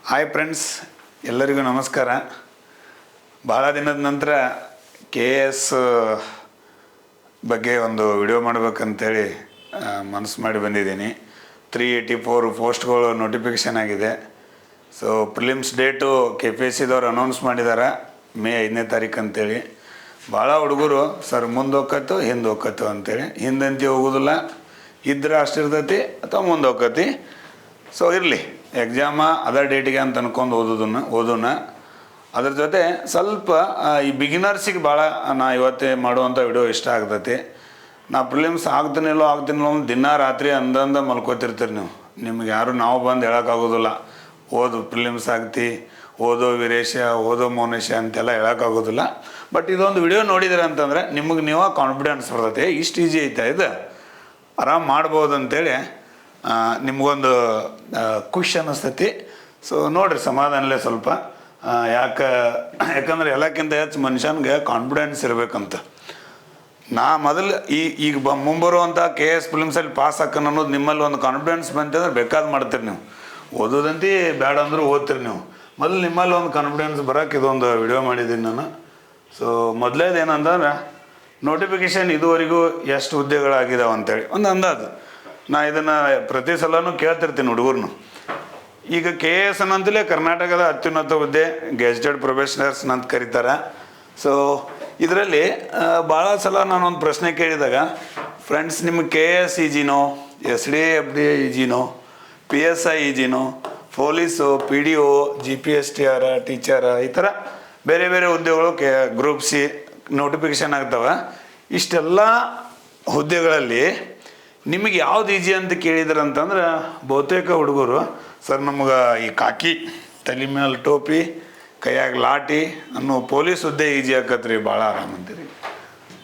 Hi friends, ಎಲ್ಲರಿಗೂ ನಮಸ್ಕಾರ. ಭಾಳ ದಿನದ ನಂತರ KS ಬಗ್ಗೆ ಒಂದು ವಿಡಿಯೋ ಮಾಡಬೇಕಂತೇಳಿ ಮನಸ್ಸು ಮಾಡಿ ಬಂದಿದ್ದೀನಿ. 384 ಪೋಸ್ಟ್ಗಳು ನೋಟಿಫಿಕೇಷನ್ ಆಗಿದೆ. ಸೊ ಪ್ರಿಲಿಮ್ಸ್ ಡೇಟು KPSCದವ್ರು ಅನೌನ್ಸ್ ಮಾಡಿದ್ದಾರೆ, ಮೇ 5ನೇ ತಾರೀಕು ಅಂತೇಳಿ. ಭಾಳ ಹುಡುಗರು ಸರ್ ಮುಂದೆ ಹೋಗತ್ತು ಹಿಂದೆ ಹೋಗತ್ತು ಅಂತೇಳಿ, ಹಿಂದಂತಿ ಹೋಗೋದಿಲ್ಲ, ಇದ್ರೆ ಅಷ್ಟಿರ್ತೈತಿ ಅಥವಾ ಮುಂದೆ ಹೋಗತಿ. ಸೊ ಇರಲಿ, ಎಕ್ಸಾಮ ಅದರ್ ಡೇಟಿಗೆ ಅಂತ ಅನ್ಕೊಂಡು ಓದೋಣ. ಅದ್ರ ಜೊತೆ ಸ್ವಲ್ಪ ಈ ಬಿಗಿನರ್ಸಿಗೆ ಭಾಳ ನಾ ಇವತ್ತೇ ಮಾಡುವಂಥ ವಿಡಿಯೋ ಇಷ್ಟ ಆಗ್ತೈತಿ. ನಾ ಪ್ರಿಲಿಮ್ಸ್ ಆಗ್ತೀನಿಲ್ಲೋ ಅಂತ ದಿನ ರಾತ್ರಿ ಅಂದಂದ ಮಲ್ಕೋತಿರ್ತೀರಿ ನೀವು. ನಿಮ್ಗೆ ಯಾರು ನಾವು ಬಂದು ಹೇಳೋಕ್ಕಾಗೋದಿಲ್ಲ, ಓದು ಪ್ರಿಲಿಮ್ಸ್ ಆಗ್ತಿ, ಓದೋ ವೀರೇಶ, ಓದೋ ಮೌನೇಶ ಅಂತೆಲ್ಲ ಹೇಳೋಕ್ಕಾಗೋದಿಲ್ಲ. ಬಟ್ ಇದೊಂದು ವಿಡಿಯೋ ನೋಡಿದ್ರೆ ಅಂತಂದರೆ ನಿಮಗೆ ನೀವು ಕಾನ್ಫಿಡೆನ್ಸ್ ಬರ್ತೈತೆ, ಇಷ್ಟು ಈಜಿ ಐತೆ, ಇದು ಆರಾಮ್ ಮಾಡ್ಬೋದು ಅಂತೇಳಿ ನಿಮಗೊಂದು ಖುಷಿ ಅನ್ನಿಸ್ತೈತಿ. ಸೊ ನೋಡಿರಿ, ಸಮಾಧಾನಲೇ ಸ್ವಲ್ಪ. ಯಾಕಂದ್ರೆ ಎಲ್ಲಕ್ಕಿಂತ ಹೆಚ್ಚು ಮನುಷ್ಯನಿಗೆ ಕಾನ್ಫಿಡೆನ್ಸ್ ಇರಬೇಕಂತ. ನಾ ಮೊದಲು ಈಗ ಮುಂಬರುವಂಥ KS ಪ್ರಿಲಿಮ್ಸಲ್ಲಿ ಪಾಸ್ ಹಾಕೋಣ ಅನ್ನೋದು ನಿಮ್ಮಲ್ಲಿ ಒಂದು ಕಾನ್ಫಿಡೆನ್ಸ್ ಬಂತಂದ್ರೆ ಬೇಕಾದ ಮಾಡ್ತೀರಿ ನೀವು. ಓದೋದಂತೆ ಬೇಡ ಅಂದರೂ ಓದ್ತೀರಿ ನೀವು. ಮೊದಲು ನಿಮ್ಮಲ್ಲಿ ಒಂದು ಕಾನ್ಫಿಡೆನ್ಸ್ ಬರೋಕೆ ಇದೊಂದು ವಿಡಿಯೋ ಮಾಡಿದ್ದೀನಿ ನಾನು. ಸೊ ಮೊದಲೇದು ಏನಂತಂದ್ರೆ, ನೋಟಿಫಿಕೇಷನ್ ಇದುವರೆಗೂ ಎಷ್ಟು ಹುದ್ದೆಗಳಾಗಿದ್ದಾವೆ ಅಂತೇಳಿ ಒಂದು ಅಂದಾಜು. ನಾ ಇದನ್ನು ಪ್ರತಿ ಸಲನೂ ಕೇಳ್ತಿರ್ತೀನಿ ಹುಡುಗರ್ನು. ಈಗ KS ಅಂತಲೇ ಕರ್ನಾಟಕದ ಅತ್ಯುನ್ನತ ಹುದ್ದೆ, ಗೆಜೆಟೆಡ್ ಪ್ರೊಫೆಷನರ್ಸ್ ಅಂತ ಕರೀತಾರೆ. ಸೊ ಇದರಲ್ಲಿ ಭಾಳ ಸಲ ನಾನೊಂದು ಪ್ರಶ್ನೆ ಕೇಳಿದಾಗ, ಫ್ರೆಂಡ್ಸ್ ನಿಮಗೆ KS ಈಜಿನೋ, SDFD ಈಜಿನೋ, PSI ಈಜಿನೋ, ಪೊಲೀಸು, PDO, GPSTR, ಟೀಚರ, ಈ ಥರ ಬೇರೆ ಬೇರೆ ಹುದ್ದೆಗಳು ಗ್ರೂಪ್ C ನೋಟಿಫಿಕೇಷನ್ ಆಗ್ತವೆ. ಇಷ್ಟೆಲ್ಲ ಹುದ್ದೆಗಳಲ್ಲಿ ನಿಮಗೆ ಯಾವ್ದು ಈಜಿ ಅಂತ ಕೇಳಿದ್ರು ಅಂತಂದ್ರೆ, ಬಹುತೇಕ ಹುಡುಗರು ಸರ್ ನಮ್ಗೆ ಈ ಕಾಕಿ, ತಲೆ ಮೇಲೆ ಟೋಪಿ, ಕೈಯಾಗ ಲಾಟಿ ಅನ್ನೋ ಪೊಲೀಸ್ ಹುದ್ದೆ ಈಜಿ ಆಕತ್ರಿ, ಭಾಳ ಆರಾಮ ಅಂತೀರಿ.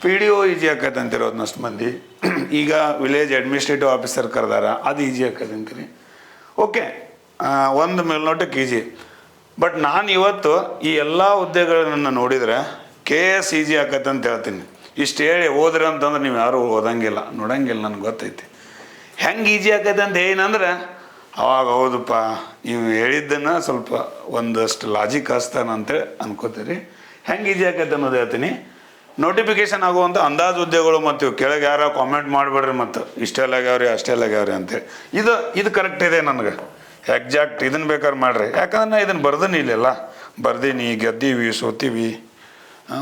PDO ಈಜಿ ಆಕತ್ತೆ ಅಂತೀರಿ ಅದನ್ನಷ್ಟು ಮಂದಿ. ಈಗ ವಿಲೇಜ್ ಅಡ್ಮಿನಿಸ್ಟ್ರೇಟಿವ್ ಆಫೀಸರ್ ಕರೆದಾರ, ಅದು ಈಜಿ ಆಕತ್ತೆ ಅಂತೀರಿ. ಓಕೆ, ಒಂದು ಮೇಲ್ನೋಟಕ್ಕೆ ಈಜಿ. ಬಟ್ ನಾನು ಇವತ್ತು ಈ ಎಲ್ಲ ಹುದ್ದೆಗಳನ್ನು ನೋಡಿದರೆ KS ಈಜಿ ಆಕತ್ತೆ ಅಂತ ಹೇಳ್ತೀನಿ. ಇಷ್ಟು ಹೇಳಿ ಓದ್ರಿ ಅಂತಂದ್ರೆ ನೀವು ಯಾರು ಓದಂಗಿಲ್ಲ, ನೋಡಂಗಿಲ್ಲ, ನನಗೆ ಗೊತ್ತೈತಿ. ಹೆಂಗೆ ಈಜಿ ಆಕತ್ತೆ ಅಂತ ಏನಂದ್ರೆ, ಅವಾಗ ಹೌದಪ್ಪ ನೀವು ಹೇಳಿದ್ದನ್ನು ಸ್ವಲ್ಪ ಒಂದಷ್ಟು ಲಾಜಿಕ್ ಹಚ್ತಾನ ಅಂತೇಳಿ ಅನ್ಕೋತೀರಿ. ಹೆಂಗೆ ಈಜಿ ಆಕತ್ತೆ ಅನ್ನೋದು ಹೇಳ್ತೀನಿ. ನೋಟಿಫಿಕೇಷನ್ ಆಗುವಂಥ ಅಂದಾಜು ಹುದ್ದೆಗಳು ಮತ್ತು ಕೆಳಗೆ ಯಾರೋ ಕಾಮೆಂಟ್ ಮಾಡಿಬಿಡ್ರಿ, ಮತ್ತು ಇಷ್ಟೆಲ್ಲ ಆಗ್ಯಾವ್ರಿ ಅಷ್ಟೆಲ್ಲ ಆಗ್ಯಾವ್ರಿ ಅಂತೇಳಿ. ಇದು ಕರೆಕ್ಟ್ ಇದೆ ನನಗೆ, ಎಕ್ಸಾಕ್ಟ್ ಇದನ್ನು ಬೇಕಾದ್ರೆ ಮಾಡಿರಿ. ಯಾಕಂದ್ರೆ ನಾ ಇದನ್ನು ಬರ್ದೀನಿ, ಇಲ್ಲೆಲ್ಲ ಬರ್ದೀನಿ, ಗೆದ್ದೀವಿ, ಸೋತೀವಿ,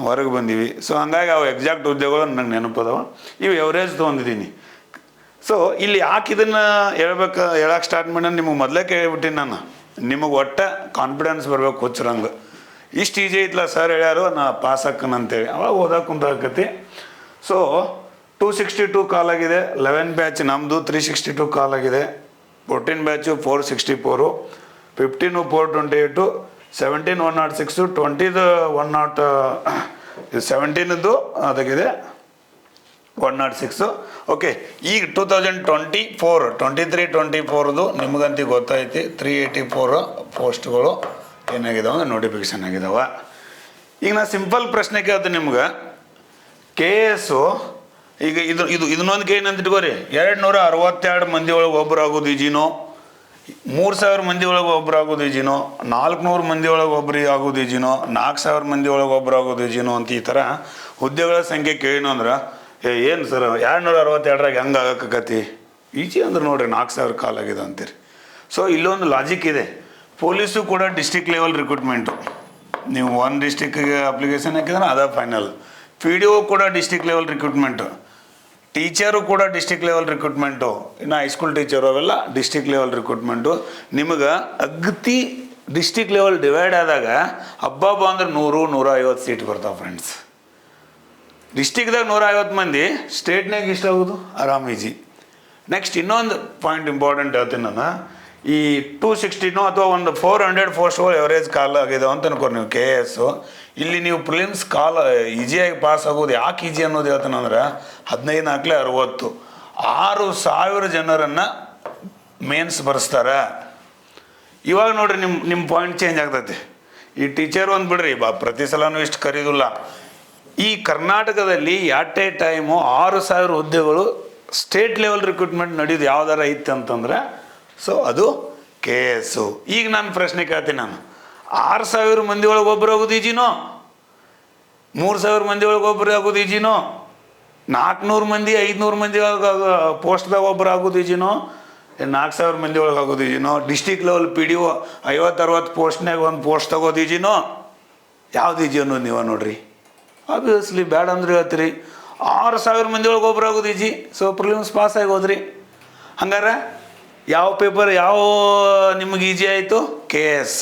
ಹೊರಗೆ ಬಂದೀವಿ. ಸೊ ಹಂಗಾಗಿ ಅವು ಎಕ್ಸಾಕ್ಟ್ ಹುದ್ದೆಗಳು ನಂಗೆ ನೆನಪದವ. ಇವು ಎವರೇಜ್ ತೊಗೊಂಡಿದ್ದೀನಿ. ಸೊ ಇಲ್ಲಿ ಯಾಕೆ ಇದನ್ನು ಹೇಳಕ್ಕೆ ಸ್ಟಾರ್ಟ್ ಮಾಡಿ ನಿಮಗೆ ಮೊದಲೇ ಕೇಳಿಬಿಟ್ಟಿನಿ ನಾನು. ನಿಮಗೆ ಒಟ್ಟು ಕಾನ್ಫಿಡೆನ್ಸ್ ಬರಬೇಕು ಹುಚ್ಚರಂಗೆ. ಇಷ್ಟು ಈಜಿ ಐತ್ಲ ಸರ್ ಹೇಳ್ಯಾರು, ನಾ ಪಾಸ್ ಹಾಕನ್ ಅಂತೇಳಿ ಅವಾಗ ಓದಕ್ಕೆ ಕುಂತಾಕತಿ. ಸೊ 262 ಕಾಲ್ ಆಗಿದೆ. 11 ಬ್ಯಾಚ್ ನಮ್ಮದು 362 ಕಾಲ್ ಆಗಿದೆ. 14 ಬ್ಯಾಚು 464, 15 428, 17 106, 20 17ದು ಅದಕ್ಕಿದೆ 106. ಓಕೆ, ಈಗ 2024 23-24ದು ನಿಮಗಂತೂ ಗೊತ್ತೈತಿ. 384 ಪೋಸ್ಟ್ಗಳು ಏನಾಗಿದ್ದಾವೆ ಅಂದ್ರೆ ನೋಟಿಫಿಕೇಷನ್ ಆಗಿದ್ದಾವೆ. ಈಗ ನಾ ಸಿಂಪಲ್ ಪ್ರಶ್ನೆ ಕೇಳ್ತೀನಿ ನಿಮ್ಗೆ. KS ಈಗ ಇದನ್ನೊಂದು ಏನಂತ ಇಟ್ಕೋರಿ, 262 ಮಂದಿ ಒಳಗೆ ಒಬ್ಬರು ಆಗೋದು ಈಜಿನೋ, 3000 ಮಂದಿ ಒಳಗೆ ಒಬ್ರು ಆಗೋದು ಈಜಿನೋ, 400 ಮಂದಿ ಒಳಗೆ ಒಬ್ರು ಆಗೋದು ಈಜಿನೋ, 4000 ಮಂದಿ ಒಳಗೆ ಒಬ್ರು ಆಗೋದು ಈಜಿನೋ ಅಂತ ಈ ಥರ ಹುದ್ದೆಗಳ ಸಂಖ್ಯೆ ಕೇಳಿನೋ ಅಂದ್ರೆ, ಏನು ಸರ್ 262ರಾಗ ಹೆಂಗೆ ಆಗಕ್ಕತಿ ಈಜಿ ಅಂದ್ರೆ ನೋಡ್ರಿ 4000 ಕಾಲ್ ಆಗಿದೆ ಅಂತೀರಿ. ಸೊ ಇಲ್ಲೊಂದು ಲಾಜಿಕ್ ಇದೆ. ಪೊಲೀಸು ಕೂಡ ಡಿಸ್ಟಿಕ್ ಲೆವೆಲ್ ರಿಕ್ರೂಟ್ಮೆಂಟು. ನೀವು ಒಂದು ಡಿಸ್ಟಿಕ್ಗೆ ಅಪ್ಲಿಕೇಶನ್ ಹಾಕಿದ್ರೆ ಅದೇ ಫೈನಲ್. PDO ಕೂಡ ಡಿಸ್ಟಿಕ್ ಲೆವೆಲ್ ರಿಕ್ರೂಟ್ಮೆಂಟು, ಟೀಚರು ಕೂಡ ಡಿಸ್ಟಿಕ್ ಲೆವೆಲ್ ರಿಕ್ರೂಟ್ಮೆಂಟು, ಇನ್ನು ಹೈಸ್ಕೂಲ್ ಟೀಚರು ಅವೆಲ್ಲ ಡಿಸ್ಟಿಕ್ ಲೆವೆಲ್ ರಿಕ್ರೂಟ್ಮೆಂಟು. ನಿಮಗೆ ಅಗತಿ ಡಿಸ್ಟಿಕ್ ಲೆವೆಲ್ ಡಿವೈಡ್ ಆದಾಗ ಹಬ್ಬ ಅಂದ್ರೆ 100-150 ಸೀಟ್ ಬರ್ತಾವೆ ಫ್ರೆಂಡ್ಸ್. ಡಿಸ್ಟಿಕ್ದಾಗ 150 ಮಂದಿ, ಸ್ಟೇಟ್ನಾಗ ಇಷ್ಟ ಆಗೋದು ಆರಾಮ್ ಈಜಿ. ನೆಕ್ಸ್ಟ್ ಇನ್ನೊಂದು ಪಾಯಿಂಟ್ ಇಂಪಾರ್ಟೆಂಟ್ ಹೇಳ್ತೀನಿ ನಾನು. ಈ 260 ಅಥವಾ ಒಂದು 400 ಪೋಸ್ಟ್ಗಳು ಎವರೇಜ್ ಕಾಲ್ ಆಗಿದಾವೆ ಅಂತ ಅನ್ಕೋರಿ ನೀವು KS. ಇಲ್ಲಿ ನೀವು ಪ್ರಿಲಿಮ್ಸ್ ಕಾಲ್ ಈಜಿಯಾಗಿ ಪಾಸ್ ಆಗೋದು ಯಾಕೆ ಈಜಿ ಅನ್ನೋದು ಹೇಳ್ತಾನೆ ಅಂದ್ರೆ, 15×4 6000 ಜನರನ್ನು ಮೇನ್ಸ್ ಬರೆಸ್ತಾರೆ. ಇವಾಗ ನೋಡ್ರಿ ನಿಮ್ಮ ಪಾಯಿಂಟ್ ಚೇಂಜ್ ಆಗ್ತೈತಿ. ಈ ಟೀಚರ್ ಒಂದು ಬಿಡ್ರಿ, ಪ್ರತಿ ಸಲನೂ ಇಷ್ಟು ಕರೀದಿಲ್ಲ. ಈ ಕರ್ನಾಟಕದಲ್ಲಿ ಎಟ್ ಎ ಟೈಮು 6000 ಹುದ್ದೆಗಳು ಸ್ಟೇಟ್ ಲೆವೆಲ್ ರಿಕ್ರೂಟ್ಮೆಂಟ್ ನಡೆಯೋದು ಯಾವ್ದಾರ ಐತೆ ಅಂತಂದ್ರೆ, ಸೊ ಅದು KS. ಈಗ ನಾನು ಪ್ರಶ್ನೆ ಕೇಳ್ತೀನಿ, ನಾನು 6,000 ಮಂದಿ ಒಳಗೆ ಒಬ್ಬರು ಆಗೋದು ಈಜಿನೋ, 3,000 ಮಂದಿ ಒಳಗೆ ಒಬ್ಬರು ಆಗೋದು ಈಜಿನೋ, 400 ಮಂದಿ 500 ಮಂದಿ ಒಳಗೆ ಪೋಸ್ಟ್ದಾಗ ಒಬ್ಬರು ಆಗೋದು ಈಜಿನೋ, 4,000 ಮಂದಿ ಒಳಗೆ ಆಗೋದು ಈಜಿನೋ, ಡಿಸ್ಟಿಕ್ ಲೆವೆಲ್ PDO 50-60 ಪೋಸ್ಟ್ನಾಗ ಒಂದು ಪೋಸ್ಟ್ ತಗೋದು ಈಜಿನೋ, ಯಾವ್ದು ಈಜಿ ಅನ್ನೋದು ನೀವು ನೋಡ್ರಿ. ಆಬ್ವಿಯಸ್ಲಿ ಬ್ಯಾಡ ಅಂದ್ರೆ ಹೇಳ್ತೀರಿ 6,000 ಮಂದಿ ಒಳಗೆ ಒಬ್ಬರು ಆಗೋದು ಈಜಿ. ಸೊ ಪ್ರಿಲಿಮ್ಸ್ ಪಾಸ್ ಆಗಿ ಹೋದ್ರಿ. ಹಂಗಾರೆ ಯಾವ ಪೇಪರ್ ಯಾವ ನಿಮಗೆ ಈಜಿ ಆಯಿತು? KS.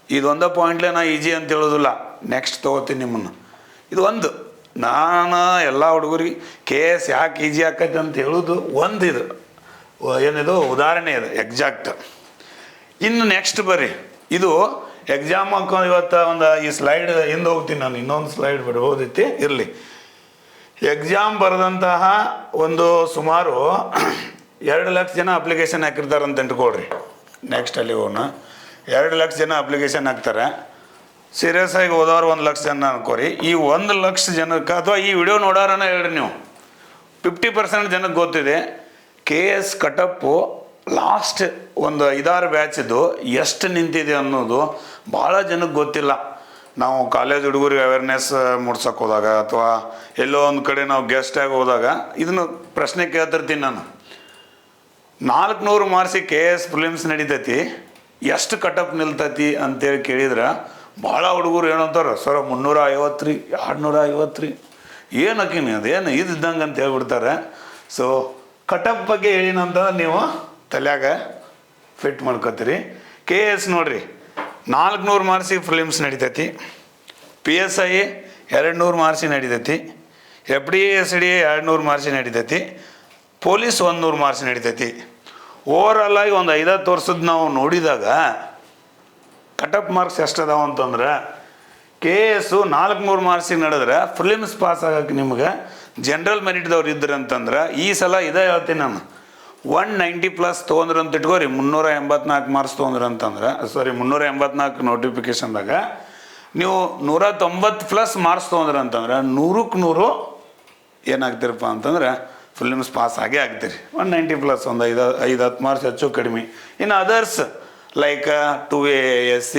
ಇದೊಂದೇ ಪಾಯಿಂಟ್ಲೇ ನಾ ಈಜಿ ಅಂತ ಹೇಳೋದಿಲ್ಲ, ನೆಕ್ಸ್ಟ್ ತೊಗೋತೀನಿ ನಿಮ್ಮನ್ನು. ಇದು ಒಂದು ನಾನು ಎಲ್ಲ ಹುಡುಗರಿಗೆ KS ಯಾಕೆ ಈಜಿ ಆಕೈತೆ ಅಂತ ಹೇಳೋದು ಒಂದು, ಇದು ಏನಿದು ಉದಾಹರಣೆ ಇದೆ ಎಕ್ಸಾಕ್ಟ್. ಇನ್ನು ನೆಕ್ಸ್ಟ್ ಬರ್ರಿ, ಇದು ಎಕ್ಸಾಮ್ ಹಾಕೊಂಡು ಇವತ್ತು ಒಂದು ಈ ಸ್ಲೈಡ್ ಹಿಂದೆ ಹೋಗ್ತೀನಿ ನಾನು, ಇನ್ನೊಂದು ಸ್ಲೈಡ್ ಬಿಡ್ಬೋದೈತಿ, ಇರಲಿ. ಎಕ್ಸಾಮ್ ಬರೆದಂತಹ ಒಂದು ಸುಮಾರು 2 ಲಕ್ಷ ಜನ ಅಪ್ಲಿಕೇಶನ್ ಹಾಕಿರ್ತಾರೆ ಅಂತ ಇಟ್ಕೊಳ್ರಿ. ನೆಕ್ಸ್ಟ್ ಅಲ್ಲಿ ಹೋಗೋಣ. 2 ಲಕ್ಷ ಜನ ಅಪ್ಲಿಕೇಶನ್ ಹಾಕ್ತಾರೆ. ಸೀರಿಯಸ್ ಆಗಿ ಹೋದವ್ರು 1 ಲಕ್ಷ ಜನ ಅನ್ಕೋರಿ. ಈ 1 ಲಕ್ಷ ಜನಕ್ಕೆ ಅಥವಾ ಈ ವಿಡಿಯೋ ನೋಡೋರನ್ನ ಹೇಳ್ರಿ ನೀವು, 50% ಜನಕ್ಕೆ ಗೊತ್ತಿದೆ KS ಕಟಪ್ಪು ಲಾಸ್ಟ್ ಒಂದು 5-6 ಬ್ಯಾಚಿದ್ದು ಎಷ್ಟು ನಿಂತಿದೆ ಅನ್ನೋದು ಭಾಳ ಜನಕ್ಕೆ ಗೊತ್ತಿಲ್ಲ. ನಾವು ಕಾಲೇಜ್ ಹುಡುಗರಿಗೆ ಅವೇರ್ನೆಸ್ ಮೂಡ್ಸೋಕೆ ಹೋದಾಗ ಅಥವಾ ಎಲ್ಲೋ ಒಂದು ಕಡೆ ನಾವು ಗೆಸ್ಟಾಗಿ ಹೋದಾಗ ಇದನ್ನು ಪ್ರಶ್ನೆ ಕೇಳ್ತಿರ್ತೀನಿ ನಾನು. 400 ಮಾರ್ಕ್ಸಿಗೆ KS ಪ್ರಿಲಿಮ್ಸ್ ನಡೀತೈತಿ, ಎಷ್ಟು ಕಟಪ್ ನಿಲ್ತೈತಿ ಅಂತೇಳಿ ಕೇಳಿದ್ರೆ ಭಾಳ ಹುಡುಗರು ಏನಂತಾರೆ, ಸರ್ 350 ರೀ, 250 ರೀ, ಏನಕ್ಕಿನಿ ಅದೇನು ಇದ್ದಂಗೆ ಅಂತ ಹೇಳ್ಬಿಡ್ತಾರೆ. ಸೊ ಕಟಪ್ ಬಗ್ಗೆ ಹೇಳಿನಂತಂದ್ರೆ ನೀವು ತಲೆಯಾಗ ಫಿಟ್ ಮಾಡ್ಕೋತೀರಿ. KS ನೋಡ್ರಿ 400 ಮಾರ್ಕ್ಸಿಗೆ ಪ್ರಿಲಿಮ್ಸ್ ನಡೀತೈತಿ, PSI 200 ಮಾರ್ಕ್ಸಿಗೆ ನಡೀತೈತಿ, FD SDA 200 ಮಾರ್ಕ್ಸಿಗೆ ನಡೀತೈತಿ, ಪೊಲೀಸ್ 100 ಮಾರ್ಕ್ಸ್ ನಡೀತೈತಿ. ಓವರಾಲ್ ಆಗಿ ಒಂದು 5-10 ವರ್ಷದ ನಾವು ನೋಡಿದಾಗ ಕಟಪ್ ಮಾರ್ಕ್ಸ್ ಎಷ್ಟು ಅದಾವ ಅಂತಂದ್ರೆ KS 400 ಮಾರ್ಕ್ಸಿಗೆ ನಡೆದ್ರೆ ಪ್ರಿಲಿಮ್ಸ್ ಪಾಸ್ ಆಗಕ್ಕೆ ನಿಮ್ಗೆ ಜನರಲ್ ಮೆರಿಟ್ದವ್ರು ಇದ್ರು ಅಂತಂದ್ರೆ ಈ ಸಲ ಇದೇ ಹೇಳ್ತೀನಿ ನಾನು, 190+ ತೊಗೊಂಡ್ರು ಅಂತ ಇಟ್ಕೋರಿ. 384 ಮಾರ್ಕ್ಸ್ ತೊಗೊಂಡ್ರು ಅಂತಂದ್ರೆ, ಸಾರಿ 384 ನೋಟಿಫಿಕೇಶನ್ದಾಗ ನೀವು 190+ ಮಾರ್ಕ್ಸ್ ತೊಗೊಂಡ್ರು ಅಂತಂದ್ರೆ 100ಕ್ಕೆ 100 ಏನಾಗ್ತಿರಪ್ಪ ಅಂತಂದ್ರೆ ಪ್ರಿಲಿಮ್ಸ್ ಪಾಸ್ ಆಗೇ ಆಗ್ತೀರಿ. 190+ ಒಂದು 5-10 ಮಾರ್ಕ್ಸ್ ಹೆಚ್ಚು ಕಡಿಮೆ. ಇನ್ನು ಅದರ್ಸ್ ಲೈಕ್ 2A SC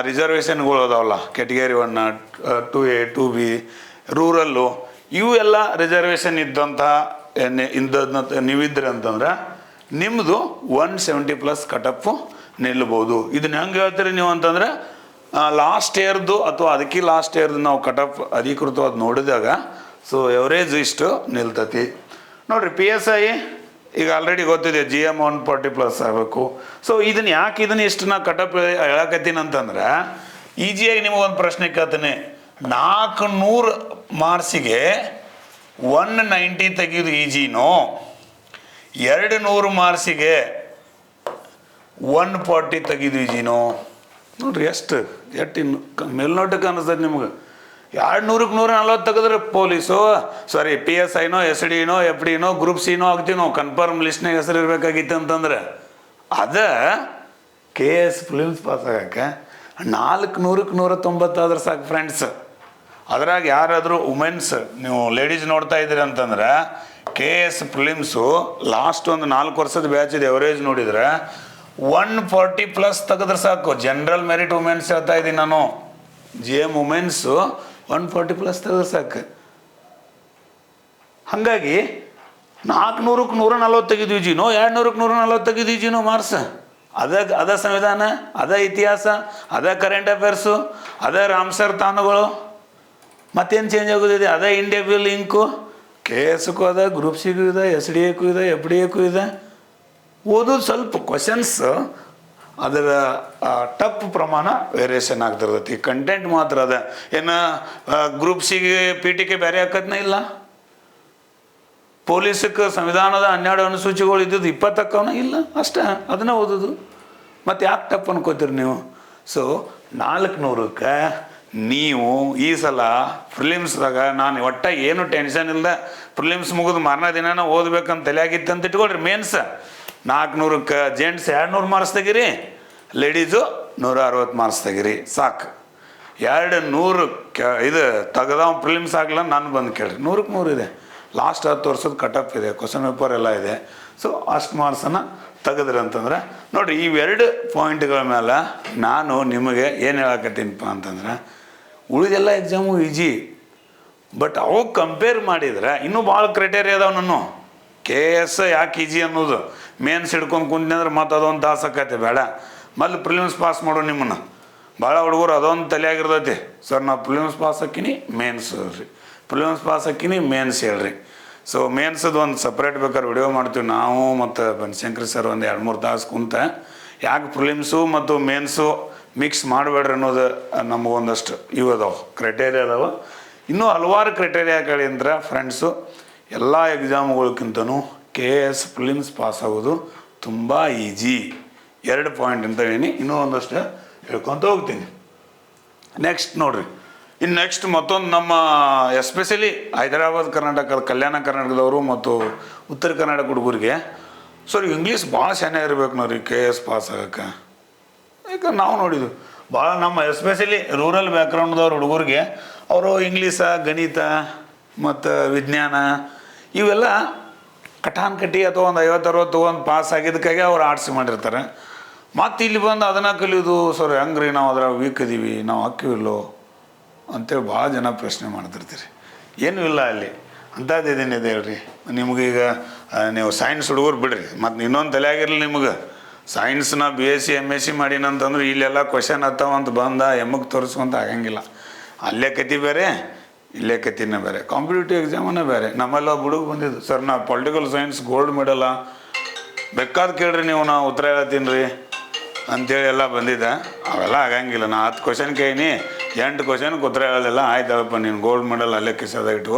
ರಿಸರ್ವೇಷನ್ಗಳು ಅದಾವಲ್ಲ, ಕ್ಯಾಟಗರಿ 1 2A 2B ರೂರಲ್ಲು, ಇವು ಎಲ್ಲ ರಿಸರ್ವೇಷನ್ ಇದ್ದಂತಹ ನೀವಿದ್ರಿ ಅಂತಂದ್ರೆ ನಿಮ್ಮದು 170+ ಕಟಪ್ಪು ನಿಲ್ಬೋದು. ಇದನ್ನ ಹೆಂಗೆ ಹೇಳ್ತೀರಿ ನೀವು ಅಂತಂದ್ರೆ ಲಾಸ್ಟ್ ಇಯರ್ದು ಅಥವಾ ಅದಕ್ಕೆ ಲಾಸ್ಟ್ ಇಯರ್ದು ನಾವು ಕಟಪ್ ಅಧಿಕೃತವಾದ ನೋಡಿದಾಗ ಸೊ ಎವರೇಜ್ ಇಷ್ಟು ನಿಲ್ತತಿ ನೋಡ್ರಿ. PSI ಈಗ ಆಲ್ರೆಡಿ ಗೊತ್ತಿದೆ, GM 140+ ಆಗಬೇಕು. ಸೊ ಇದನ್ನು ಯಾಕೆ ಇಷ್ಟು ನಾ ಕಟಪ್ ಹೇಳಕತ್ತೀನಿ ಅಂತಂದ್ರೆ ಈಜಿಯಾಗಿ ನಿಮಗೊಂದು ಪ್ರಶ್ನೆ ಕೇಳ್ತೀನಿ, 400 ಮಾರ್ಕ್ಸಿಗೆ 190 ತೆಗೆಯೋದು ಈಜಿನೋ, 200 ಮಾರ್ಕ್ಸಿಗೆ 140 ತೆಗೆಯೋದು ಈಜಿನೋ? ನೋಡ್ರಿ ಎಷ್ಟು ಇನ್ನು ಮೇಲ್ನೋಟಕ್ಕೆ ಅನಿಸ್ತದೆ ನಿಮ್ಗೆ. 200ಕ್ಕೆ 140 ತೆಗೆದ್ರೆ ಪೊಲೀಸು, ಸಾರಿ PSIನೋ SDನೋ FDನೋ ಗ್ರೂಪ್ Cನೋ ಆಗ್ತೀನೋ ಕನ್ಫರ್ಮ್ ಲಿಸ್ಟ್ನಾಗ ಹೆಸರು ಇರಬೇಕಾಗಿತ್ತು ಅಂತಂದ್ರೆ ಅದ KS ಪ್ರಿಲಿಮ್ಸ್ ಪಾಸ್ ಆಗಕ್ಕೆ 400ಕ್ಕೆ 190 ಆದ್ರೆ ಸಾಕು ಫ್ರೆಂಡ್ಸ್. ಅದ್ರಾಗ ಯಾರಾದರೂ ವುಮೆನ್ಸ್ ನೀವು ಲೇಡೀಸ್ ನೋಡ್ತಾ ಇದ್ದೀರಿ ಅಂತಂದ್ರೆ KS ಪ್ರಿಲಿಮ್ಸು ಲಾಸ್ಟ್ ಒಂದು 4 ವರ್ಷದ ಬ್ಯಾಚ್ ಇದೆ, ಎವರೇಜ್ ನೋಡಿದ್ರೆ 140+ ತೆಗೆದ್ರೆ ಸಾಕು. ಜನರಲ್ ಮೆರಿಟ್ ವುಮೆನ್ಸ್ ಹೇಳ್ತಾ ಇದ್ದೀನಿ ನಾನು, GM ವುಮೆನ್ಸು 140+ ತೆಗೆದ್ರೆ ಸಾಕು. ಹಾಗಾಗಿ 400ಕ್ಕೆ 140 ತೆಗೆದಿದ್ದೀನೋ, 200ಕ್ಕೆ 140 ತೆಗೆದಿದ್ದೀನೋ ಮಾರ್ಕ್ಸ್. ಅದ ಸಂವಿಧಾನ, ಅದ ಇತಿಹಾಸ, ಅದ ಕರೆಂಟ್ ಅಫೇರ್ಸು, ಅದ ರಾಮ್ಸರ್ ತಾಣಗಳು, ಮತ್ತೇನು ಚೇಂಜ್ ಆಗೋದಿದೆ? ಅದೇ ಇಂಡಿಯಾ ಬಿಲ್ ಲಿಂಕು. KSಕ್ಕೂ ಇದೆ, ಗ್ರೂಪ್ Cಗೂ ಇದೆ, SDAಕ್ಕೂ ಇದೆ, FDAಕ್ಕೂ ಇದೆ. ಓದೋದು ಸ್ವಲ್ಪ ಕ್ವಶನ್ಸ್ ಅದರ ಟಫ್ ಪ್ರಮಾಣ ವೇರಿಯೇಷನ್ ಆಗ್ತಿರ್ತೈತಿ, ಕಂಟೆಂಟ್ ಮಾತ್ರ ಅದ. ಏನು ಗ್ರೂಪ್ Cಗೆ PTK ಬೇರೆ ಹಾಕತ್ನ ಇಲ್ಲ, ಪೊಲೀಸಕ್ಕೆ ಸಂವಿಧಾನದ 12 ಅನುಸೂಚಿಗಳು ಇದ್ದದ್ದು 20 ಹಾಕವನ ಇಲ್ಲ, ಅಷ್ಟೇ ಅದನ್ನ ಓದೋದು. ಮತ್ತು ಯಾಕೆ ಟಫ್ ಅನ್ಕೋತೀರಿ ನೀವು? ಸೊ 400ಕ್ಕೆ ನೀವು ಈ ಸಲ ಪ್ರಿಲಿಮ್ಸ್ದಾಗ ನಾನು ಒಟ್ಟ ಏನು ಟೆನ್ಷನ್ ಇಲ್ಲದೆ ಪ್ರಿಲಿಮ್ಸ್ ಮುಗಿದು ಮಾರನೇ ದಿನ ಓದ್ಬೇಕಂತ ತಲೆಯಾಗಿತ್ತು ಅಂತ ಇಟ್ಕೊಳ್ರಿ. ಮೇನ್ಸ್ 400ಕ್ಕೆ ಜೆಂಟ್ಸ್ 200 ಮಾರ್ಕ್ಸ್ ತೆಗೀರಿ, ಲೇಡೀಸು 160 ಮಾರ್ಕ್ಸ್ ತೆಗೀರಿ ಸಾಕು. 200 ಇದು ತೆಗೆದವ ಪ್ರಿಲಿಮ್ಸ್ ಆಗಲ್ಲ ನಾನು ಬಂದು ಕೇಳ್ರಿ. 100ಕ್ಕೆ 100 ಇದೆ, ಲಾಸ್ಟ್ 10 ವರ್ಷದ ಕಟಪ್ ಇದೆ, ಕ್ವಶನ್ ಪೇಪರ್ ಎಲ್ಲ ಇದೆ. ಸೊ ಅಷ್ಟು ಮಾರ್ಕ್ಸನ್ನು ತೆಗೆದ್ರಿ ಅಂತಂದ್ರೆ ನೋಡಿರಿ, ಇವೆರಡು ಪಾಯಿಂಟ್ಗಳ ಮೇಲೆ ನಾನು ನಿಮಗೆ ಏನು ಹೇಳಕತ್ತೀನಪ್ಪ ಅಂತಂದ್ರೆ, ಉಳಿದೆಲ್ಲ ಎಕ್ಸಾಮು ಈಜಿ, ಬಟ್ ಅವು ಕಂಪೇರ್ ಮಾಡಿದ್ರೆ ಇನ್ನೂ ಭಾಳ ಕ್ರೈಟೇರಿಯಾ ಅದಾವೆ. ನಾನು KS ಯಾಕೆ ಈಜಿ ಅನ್ನೋದು ಮೇನ್ಸ್ ಹಿಡ್ಕೊಂಡು ಕುಂತಿದ್ರೆ ಮತ್ತು ಅದೊಂದು ತಾಸಕ್ಕೈತೆ ಬೇಡ, ಮೊದಲು ಪ್ರಿಲಿಮ್ಸ್ ಪಾಸ್ ಮಾಡೋ ನಿಮ್ಮನ್ನು. ಭಾಳ ಹುಡುಗರು ಅದೊಂದು ತಲೆಯಾಗಿರ್ತೈತಿ, ಸರ್ ನಾವು ಪ್ರಿಲಿಮ್ಸ್ ಪಾಸ್ ಹಾಕಿನಿ ಮೇನ್ಸ್ ಹೇಳ್ರಿ, ಪ್ರಿಲಿಮ್ಸ್ ಪಾಸ್ ಹಾಕಿನಿ ಮೇನ್ಸ್ ಹೇಳ್ರಿ. ಸೊ ಮೇನ್ಸದು ಒಂದು ಸಪ್ರೇಟ್ ಬೇಕಾದ್ರೆ ವಿಡಿಯೋ ಮಾಡ್ತೀವಿ ನಾವು ಮತ್ತು ಬನಶಂಕರಿ ಸರ್ ಒಂದು 2-3 ತಾಸು ಕುಂತ, ಯಾಕೆ ಪ್ರಿಲಿಮ್ಸು ಮತ್ತು ಮೇನ್ಸು ಮಿಕ್ಸ್ ಮಾಡಬೇಡ್ರಿ ಅನ್ನೋದು ನಮಗೊಂದಷ್ಟು ಇವು ಅದಾವೆ, ಕ್ರೈಟೇರಿಯಾ ಅದಾವೆ. ಇನ್ನೂ ಹಲವಾರು ಕ್ರೈಟೇರಿಯಾಗಳಿಂದ ಫ್ರೆಂಡ್ಸು ಎಲ್ಲ ಎಕ್ಸಾಮ್ಗಳಕ್ಕಿಂತನೂ KS ಪ್ರಿಲಿಮ್ಸ್ ಪಾಸ್ ಆಗೋದು ತುಂಬ ಈಜಿ. 2 ಪಾಯಿಂಟ್ ಅಂತ ಹೇಳೀನಿ, ಇನ್ನೂ ಒಂದಷ್ಟು ಹೇಳ್ಕೊತ ಹೋಗ್ತೀನಿ. ನೆಕ್ಸ್ಟ್ ನೋಡಿರಿ, ಇನ್ನು ನೆಕ್ಸ್ಟ್ ಮತ್ತೊಂದು ನಮ್ಮ ಎಸ್ಪೆಷಲಿ ಹೈದರಾಬಾದ್ ಕರ್ನಾಟಕದ ಕಲ್ಯಾಣ ಕರ್ನಾಟಕದವರು ಮತ್ತು ಉತ್ತರ ಕರ್ನಾಟಕ ಹುಡುಗರಿಗೆ ಸರ್ ಇಂಗ್ಲೀಷ್ ಭಾಳ ಚೆನ್ನಾಗಿರ್ಬೇಕು ನೋಡ್ರಿ KS ಪಾಸ್ ಆಗೋಕ್ಕೆ. ಯಾಕಂದ್ರೆ ನಾವು ನೋಡಿದ್ವಿ ಭಾಳ ನಮ್ಮ ಎಸ್ಪೆಷಲಿ ರೂರಲ್ ಬ್ಯಾಕ್ಗ್ರೌಂಡ್ದವ್ರ ಹುಡುಗರಿಗೆ ಅವರು ಇಂಗ್ಲೀಷ, ಗಣಿತ ಮತ್ತು ವಿಜ್ಞಾನ ಇವೆಲ್ಲ ಕಟಾನ್ಕಟಿ ಅಥವಾ ಒಂದು 50-60 ತೊಗೊಂಡು ಪಾಸ್ ಆಗಿದ್ದಕ್ಕಾಗಿ ಅವ್ರು ಆರ್ಟ್ಸ್ ಮಾಡಿರ್ತಾರೆ. ಮತ್ತು ಇಲ್ಲಿ ಬಂದು ಅದನ್ನು ಕಲಿಯೋದು ಸರ್ ಹೆಂಗ್ರಿ, ನಾವು ಅದ್ರಾಗ ವೀಕ್ ಇದೀವಿ, ನಾವು ಹಾಕಿವಿಲ್ಲೋ ಅಂತೇಳಿ ಭಾಳ ಜನ ಪ್ರಶ್ನೆ ಮಾಡ್ತಿರ್ತೀರಿ. ಏನೂ ಇಲ್ಲ ಅಲ್ಲಿ ಅಂಥದ್ದೇನೇನಿದೆ ಹೇಳ್ರಿ. ನಿಮಗೀಗ ನೀವು ಸೈನ್ಸ್ ಹುಡುಗರು ಬಿಡ್ರಿ, ಮತ್ತು ಇನ್ನೊಂದು ತಲೆ ಆಗಿರಲಿ ನಿಮಗೆ, ಸೈನ್ಸ್ನ BSc MSc ಮಾಡಿನಂತಂದ್ರೆ ಇಲ್ಲೆಲ್ಲ ಕ್ವಶನ್ ಹತ್ತವಂತ ಬಂದ ಎಮ್ಮಕ್ಕೆ ತೋರಿಸ್ಕೊಂತ ಆಗಂಗಿಲ್ಲ. ಅಲ್ಲೇ ಕತೆ ಬೇರೆ, ಇಲ್ಲೇ ಕತಿನೇ ಬೇರೆ, ಕಾಂಪಿಟೇಟಿವ್ ಎಕ್ಸಾಮನೇ ಬೇರೆ. ನಮ್ಮೆಲ್ಲ ಹುಡುಗ ಬಂದಿದ್ದು ಸರ್ ನಾ ಪೊಲಿಟಿಕಲ್ ಸೈನ್ಸ್ ಗೋಲ್ಡ್ ಮೆಡಲ ಬೇಕಾದ ಕೇಳ್ರಿ ನೀವು, ನಾ ಉತ್ತರ ಹೇಳ್ತೀನಿ ರೀ ಅಂಥೇಳಿ ಎಲ್ಲ ಬಂದಿದ್ದೆ. ಅವೆಲ್ಲ ಆಗಂಗಿಲ್ಲ. ನಾ 10 ಕ್ವಶನ್ ಕೇಳಿನಿ, 8 ಕ್ವಶನ್ಗೆ ಉತ್ತರ ಹೇಳಲಿಲ್ಲ. ಆಯ್ತಪ್ಪ ನೀನು ಗೋಲ್ಡ್ ಮೆಡಲ್ ಅಲ್ಲೇ ಕಿಸದ ಇಟ್ಟು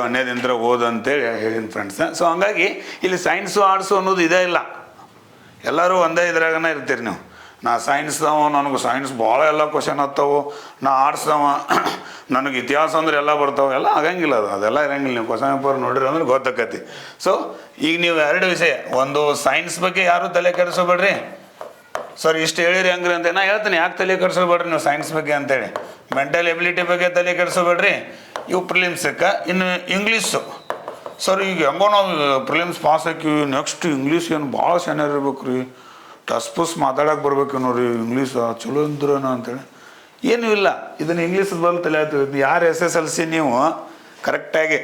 ಒಂದೇ ದಿನ ಓದು ಅಂತೇಳಿ ಹೇಳಿನ ಫ್ರೆಂಡ್ಸ್. ಸೊ ಹಂಗಾಗಿ ಇಲ್ಲಿ ಸೈನ್ಸು ಆರ್ಟ್ಸು ಅನ್ನೋದು ಇದೇ ಇಲ್ಲ, ಎಲ್ಲರೂ ಒಂದೇ ಇದ್ರಾಗನೇ ಇರ್ತೀರಿ ನೀವು. ನಾ ಸೈನ್ಸ್ದವ, ನನಗೆ ಸೈನ್ಸ್ ಭಾಳ ಎಲ್ಲ ಕ್ವಶನ್ ಹತ್ತವು, ನಾ ಆರ್ಟ್ಸ್ದವ ನನಗೆ ಇತಿಹಾಸ ಅಂದ್ರೆ ಎಲ್ಲ ಬರ್ತಾವೆ, ಎಲ್ಲ ಆಗಂಗಿಲ್ಲ. ಅದೆಲ್ಲ ಇರಂಗಿಲ್ಲ. ನೀವು ಕ್ವಶನ್ ಪೇಪರ್ ನೋಡಿರಿ ಅಂದ್ರೆ ಗೊತ್ತಾಕತಿ. ಸೊ ಈಗ ನೀವು 2 ವಿಷಯ, ಒಂದು ಸೈನ್ಸ್ ಬಗ್ಗೆ ಯಾರೂ ತಲೆ ಕೆಡಿಸೋಬೇಡ್ರಿ, ಸರ್ ಇಷ್ಟು ಹೇಳಿರಿ ಹಂಗ್ರಿ ಅಂತ ನಾ ಹೇಳ್ತೀನಿ. ಯಾಕೆ ತಲೆ ಕೆಡಿಸೋಬೇಡ್ರಿ ನೀವು ಸೈನ್ಸ್ ಬಗ್ಗೆ ಅಂತೇಳಿ. ಮೆಂಟಲ್ ಎಬಿಲಿಟಿ ಬಗ್ಗೆ ತಲೆ ಕೆಡಿಸೋಬೇಡ್ರಿ, ಇವು ಪ್ರಿಲಿಮ್ಸಕ್ಕೆ. ಇನ್ನು ಇಂಗ್ಲೀಷು ಸರ್ ಈಗ ಹೆಂಗೋ ನಾವು ಪ್ರಿಲಿಮ್ಸ್ ಪಾಸ್ ಹಾಕಿವಿ, ನೆಕ್ಸ್ಟ್ ಇಂಗ್ಲೀಷ್ ಏನು ಭಾಳ ಚೆನ್ನಾಗಿರ್ಬೇಕು ರೀ, ಟಸ್ ಪುಸ್ ಮಾತಾಡೋಕೆ ಬರ್ಬೇಕು ನೋಡ್ರಿ, ಇಂಗ್ಲೀಷ್ ಚಲೋ ಇದ್ರೇನ ಅಂತೇಳಿ. ಏನೂ ಇಲ್ಲ, ಇದನ್ನು ಇಂಗ್ಲೀಷದ ಬಲ್ ತಲೆ ಆಗ್ತದೆ. ಯಾರು SSLC ನೀವು ಕರೆಕ್ಟಾಗಿ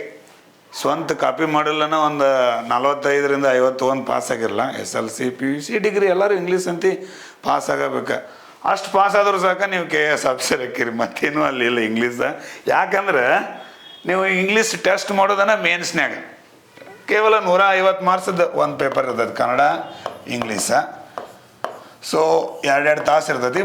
ಸ್ವಂತ ಕಾಪಿ ಮಾಡಿಲ್ಲನ ಒಂದು 45ರಿಂದ 50 ತೊಗೊಂಡು ಪಾಸ್ ಆಗಿರಲ್ಲ. SLC PUC ಡಿಗ್ರಿ ಎಲ್ಲರೂ ಇಂಗ್ಲೀಷ್ ಅಂತ ಪಾಸ್ ಆಗಬೇಕು. ಅಷ್ಟು ಪಾಸ್ ಆದರೂ ಸಾಕ ನೀವು KS ಆಫೀಸರ್ ಹಾಕಿರಿ, ಮತ್ತೇನು ಅಲ್ಲಿ ಇಲ್ಲ ಇಂಗ್ಲೀಷ. ಯಾಕಂದ್ರೆ ನೀವು ಇಂಗ್ಲೀಷ್ ಟೆಸ್ಟ್ ಮಾಡೋದನ್ನ ಮೇನ್ಸ್ನ್ಯಾಗ ಕೇವಲ 150 ಮಾರ್ಕ್ಸದ್ದು ಒಂದು ಪೇಪರ್ ಇರ್ತದೆ, ಕನ್ನಡ ಇಂಗ್ಲೀಷ. ಸೊ 2 ತಾಸು ಇರ್ತೈತಿ,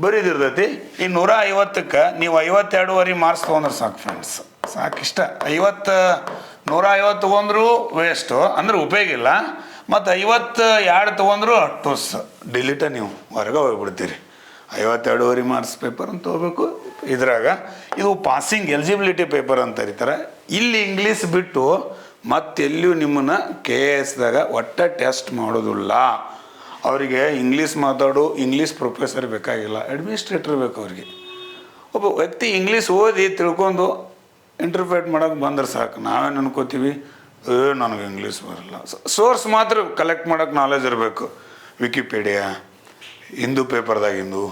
ಬರೀದಿರ್ತೈತಿ ಈ 150ಕ್ಕೆ ನೀವು 52.5 ಮಾರ್ಕ್ಸ್ ತೊಗೊಂಡ್ರೆ ಸಾಕು ಫ್ರೆಂಡ್ಸ್, ಸಾಕಿಷ್ಟ. 150 ತೊಗೊಂಡ್ರು ವೇಸ್ಟು ಅಂದ್ರೆ ಉಪಯೋಗ ಇಲ್ಲ, ಮತ್ತು 52 ತೊಗೊಂಡ್ರು ಟುಸ್ ಡಿಲೀಟ, ನೀವು ಹೊರಗೆ ಹೋಗ್ಬಿಡ್ತೀರಿ. 52.5 ಮಾರ್ಕ್ಸ್ ಪೇಪರ್ ಅಂತ ಹೋಗ್ಬೇಕು. ಇದ್ರಾಗ ಇದು ಪಾಸಿಂಗ್ ಎಲಿಜಿಬಿಲಿಟಿ ಪೇಪರ್ ಅಂತ ಕರೀತಾರೆ. ಇಲ್ಲಿ ಇಂಗ್ಲೀಷ್ ಬಿಟ್ಟು ಮತ್ತೆಲ್ಲಿಯೂ ನಿಮ್ಮನ್ನು KSದಾಗ ಒಟ್ಟ ಟೆಸ್ಟ್ ಮಾಡೋದಿಲ್ಲ. ಅವರಿಗೆ ಇಂಗ್ಲೀಷ್ ಮಾತಾಡೋ ಇಂಗ್ಲೀಷ್ ಪ್ರೊಫೆಸರ್ ಬೇಕಾಗಿಲ್ಲ, ಅಡ್ಮಿನಿಸ್ಟ್ರೇಟರ್ ಬೇಕು ಅವ್ರಿಗೆ. ಒಬ್ಬ ವ್ಯಕ್ತಿ ಇಂಗ್ಲೀಷ್ ಓದಿ ತಿಳ್ಕೊಂಡು ಇಂಟರ್ಪ್ರೇಟ್ ಮಾಡೋಕೆ ಬಂದ್ರೆ ಸಾಕು. ನಾವೇನು ಅನ್ಕೋತೀವಿ, ನನಗೆ ಇಂಗ್ಲೀಷ್ ಬರಲ್ಲ. ಸೋರ್ಸ್ ಮಾತ್ರ ಕಲೆಕ್ಟ್ ಮಾಡೋಕೆ ನಾಲೆಜ್ ಇರಬೇಕು. ವಿಕಿಪೀಡಿಯಾ, ಹಿಂದೂ ಪೇಪರ್ದಾಗಿಂದು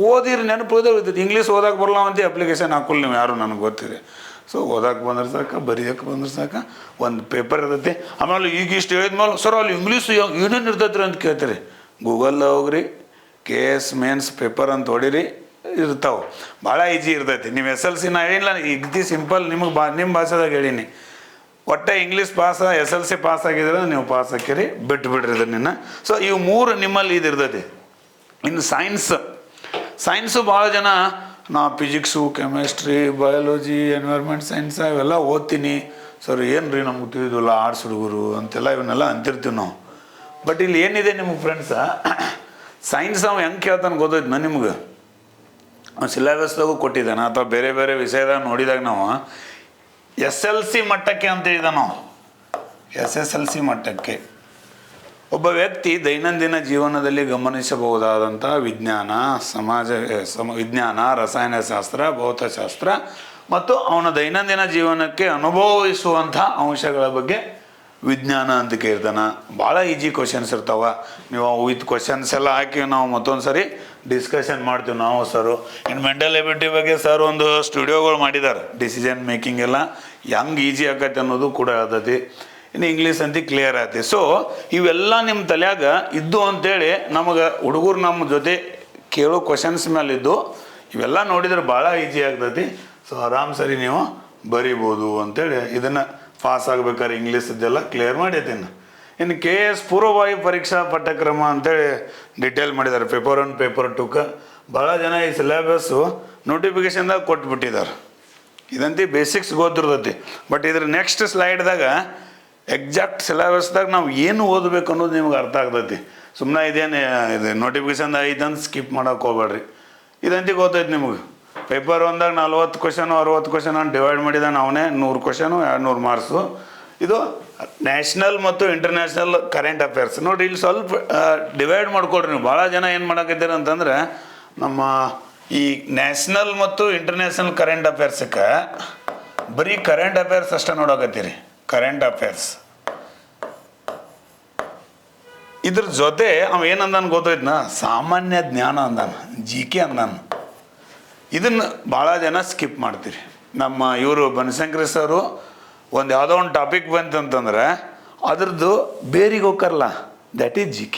ಓದಿರಿ ನೆನಪು ಉಳಿತೈತಿ. ಇಂಗ್ಲೀಷ್ ಓದಕ್ಕೆ ಬರಲ್ಲ ಅಂತ ಅಪ್ಲಿಕೇಶನ್ ಹಾಕೊಳ್ಳಿ ನೀವು ಯಾರು, ನನಗೆ ಗೊತ್ತಿದೆ. ಸೊ ಓದಕ್ಕೆ ಬಂದ್ರೆ ಸಾಕು, ಬರೆಯೋಕ್ಕೆ ಬಂದ್ರೆ ಸಾಕು, ಒಂದು ಪೇಪರ್ ಇರ್ತೈತಿ. ಆಮೇಲೆ ಈಗ ಇಷ್ಟು ಹೇಳಿದ್ಮೇಲೆ ಸರ್ ಅಲ್ಲಿ ಇಂಗ್ಲೀಷು ಏನೇನು ಇರ್ತೈತ್ರಿ ಅಂತ ಕೇಳ್ತೀರಿ, ಗೂಗಲ್ ಹೋಗ್ರಿ, KS ಮೇನ್ಸ್ ಪೇಪರ್ ಅಂತ ಹೊಡೀರಿ, ಇರ್ತಾವೆ. ಭಾಳ ಈಜಿ ಇರ್ತೈತಿ. ನೀವು SLC ನಾ ಹೇಳಿಲ್ಲ, ಇಗ್ದಿ ಸಿಂಪಲ್ ನಿಮಗೆ ನಿಮ್ಮ ಭಾಷೆದಾಗ ಹೇಳೀನಿ. ಒಟ್ಟೆ ಇಂಗ್ಲೀಷ್ ಪಾಸ್ SLC ಪಾಸ್ ಆಗಿದ್ರೆ ನೀವು ಪಾಸ್ ಹಾಕಿರಿ, ಬಿಟ್ಬಿಡ್ರಿ ಇದನ್ನ. ಸೊ ಇವು 3 ನಿಮ್ಮಲ್ಲಿ ಇದು ಇರ್ತೈತಿ. ಇನ್ನು ಸೈನ್ಸು ಭಾಳ ಜನ ನಾ physics, chemistry, biology, environment science ಇವೆಲ್ಲ ಓದ್ತೀನಿ ಸರ್, ಏನು ರೀ ನಮ್ಗೆ ತಿಳಿದಿಲ್ಲ ಆರ್ಟ್ಸ್ ಹುಡುಗರು ಅಂತೆಲ್ಲ ಇವನ್ನೆಲ್ಲ ಅಂತಿರ್ತೀವಿ ನಾವು. ಬಟ್ ಇಲ್ಲಿ ಏನಿದೆ ನಿಮಗೆ ಫ್ರೆಂಡ್ಸ, ಸೈನ್ಸ್ ಅವ ಹೆಂಗೆ ಕೇಳ್ತಾನೆ ಗೊತ್ತೈತೆ ನಾನು ನಿಮ್ಗೆ, ಸಿಲೆಬಸ್ದಾಗೂ ಕೊಟ್ಟಿದ್ದಾನೆ ಅಥವಾ ಬೇರೆ ಬೇರೆ ವಿಷಯದಾಗ ನೋಡಿದಾಗ ನಾವು SLC ಮಟ್ಟಕ್ಕೆ ಅಂತ ಹೇಳಿದ ನಾವು. SSLC ಮಟ್ಟಕ್ಕೆ ಒಬ್ಬ ವ್ಯಕ್ತಿ ದೈನಂದಿನ ಜೀವನದಲ್ಲಿ ಗಮನಿಸಬಹುದಾದಂಥ ವಿಜ್ಞಾನ, ವಿಜ್ಞಾನ, ರಸಾಯನಶಾಸ್ತ್ರ, ಭೌತಶಾಸ್ತ್ರ ಮತ್ತು ಅವನ ದೈನಂದಿನ ಜೀವನಕ್ಕೆ ಅನುಭವಿಸುವಂಥ ಅಂಶಗಳ ಬಗ್ಗೆ ವಿಜ್ಞಾನ ಅಂತ ಕೇಳ್ತಾನೆ. ಭಾಳ ಈಜಿ ಕ್ವಶನ್ಸ್ ಇರ್ತಾವೆ. ನೀವು ವಿತ್ ಕ್ವಶನ್ಸ್ ಎಲ್ಲ ಹಾಕಿ ನಾವು ಮತ್ತೊಂದು ಸರಿ ಡಿಸ್ಕಷನ್ ಮಾಡ್ತೀವಿ ನಾವು ಸರು. ಇನ್ನು ಮೆಂಟಲ್ ಎಬಿಲಿಟಿ ಬಗ್ಗೆ ಸರ್ ಒಂದು ಸ್ಟುಡಿಯೋಗಳು ಮಾಡಿದ್ದಾರೆ, ಡಿಸಿಷನ್ ಮೇಕಿಂಗ್ ಎಲ್ಲ ಹೆಂಗೆ ಈಜಿ ಆಕೈತೆ ಅನ್ನೋದು ಕೂಡ ಹೇಳ್ತೈತಿ. ಇನ್ನು ಇಂಗ್ಲೀಷ್ ಅಂತ ಕ್ಲಿಯರ್ ಆಯ್ತು. ಸೊ ಇವೆಲ್ಲ ನಿಮ್ಮ ತಲೆಯಾಗ ಇದ್ದು ಅಂತೇಳಿ ನಮಗೆ ಹುಡುಗರು ನಮ್ಮ ಜೊತೆ ಕೇಳೋ ಕ್ವಶನ್ಸ್ ಮೇಲಿದ್ದು ಇವೆಲ್ಲ ನೋಡಿದ್ರೆ ಭಾಳ ಈಜಿ ಆಗ್ತೈತಿ. ಸೊ ಆರಾಮ್ ಸರಿ ನೀವು ಬರಿಬೋದು ಅಂತೇಳಿ ಇದನ್ನು ಪಾಸ್ ಆಗ್ಬೇಕಾದ್ರೆ ಇಂಗ್ಲೀಷದ್ದೆಲ್ಲ ಕ್ಲಿಯರ್ ಮಾಡೈತೀನಿ. ಇನ್ನು KS ಪೂರ್ವಭಾವಿ ಪರೀಕ್ಷಾ ಪಠ್ಯಕ್ರಮ ಅಂತೇಳಿ ಡಿಟೇಲ್ ಮಾಡಿದ್ದಾರೆ. ಪೇಪರ್ 1 ಪೇಪರ್ 2ಕ್ಕೆ ಭಾಳ ಜನ ಈ ಸಿಲೆಬಸ್ಸು ನೋಟಿಫಿಕೇಶನ್ದಾಗ ಕೊಟ್ಬಿಟ್ಟಿದ್ದಾರೆ. ಇದಂತೆ ಬೇಸಿಕ್ಸ್ ಗೊತ್ತಿರ್ತೈತಿ. ಬಟ್ ಇದ್ರ ನೆಕ್ಸ್ಟ್ ಸ್ಲೈಡ್ದಾಗ ಎಕ್ಸಾಕ್ಟ್ ಸಿಲೆಬಸ್ದಾಗ ನಾವು ಏನು ಓದಬೇಕು ಅನ್ನೋದು ನಿಮ್ಗೆ ಅರ್ಥ ಆಗ್ತೈತಿ. ಸುಮ್ಮನೆ ಇದೇನು ಇದು ನೋಟಿಫಿಕೇಶನ್ದಾಗ ಐತಂತ ಸ್ಕಿಪ್ ಮಾಡೋಕೆ ಹೋಗ್ಬೇಡ್ರಿ. ಇದಂತೆ ಗೊತ್ತೈತಿ ನಿಮಗೆ. ಪೇಪರ್ 1ದಾಗ 40 ಕ್ವಶನು 60 ಕ್ವಶನ್ ಅಂತ ಡಿವೈಡ್ ಮಾಡಿದಾನೆ ಅವನೇ. 100 ಕ್ವಶನು 200 ಮಾರ್ಕ್ಸು. ಇದು ನ್ಯಾಷನಲ್ ಮತ್ತು ಇಂಟರ್ನ್ಯಾಷನಲ್ ಕರೆಂಟ್ ಅಫೇರ್ಸ್. ನೋಡಿರಿ ಇಲ್ಲಿ ಸ್ವಲ್ಪ ಡಿವೈಡ್ ಮಾಡ್ಕೊಡ್ರಿ ನೀವು. ಭಾಳ ಜನ ಏನು ಮಾಡಕತ್ತೀರ ಅಂತಂದ್ರೆ ನಮ್ಮ ಈ ನ್ಯಾಷನಲ್ ಮತ್ತು ಇಂಟರ್ನ್ಯಾಷನಲ್ ಕರೆಂಟ್ ಅಫೇರ್ಸಕ್ಕೆ ಬರೀ ಕರೆಂಟ್ ಅಫೇರ್ಸ್ ಅಷ್ಟೇ ನೋಡಕತ್ತೀರಿ. ಕರೆಂಟ್ ಅಫೇರ್ಸ್ ಇದ್ರ ಜೊತೆ ಅವ ಏನಂದಾನ ಗೊತ್ತೈತ್ನ, ಸಾಮಾನ್ಯ ಜ್ಞಾನ ಅಂದಾನ, GK ಅಂದಾನ. ಇದನ್ನು ಭಾಳ ಜನ ಸ್ಕಿಪ್ ಮಾಡ್ತೀರಿ. ನಮ್ಮ ಇವರು ಬನಶಂಕರಿ ಸರು ಒಂದು ಯಾವುದೋ ಒಂದು ಟಾಪಿಕ್ ಬಂತಂತಂದ್ರೆ ಅದ್ರದ್ದು ಬೇರಿಗೆ ಹೋಗ್ಕರಲ್ಲ, ದ್ಯಾಟ್ ಈಸ್ GK.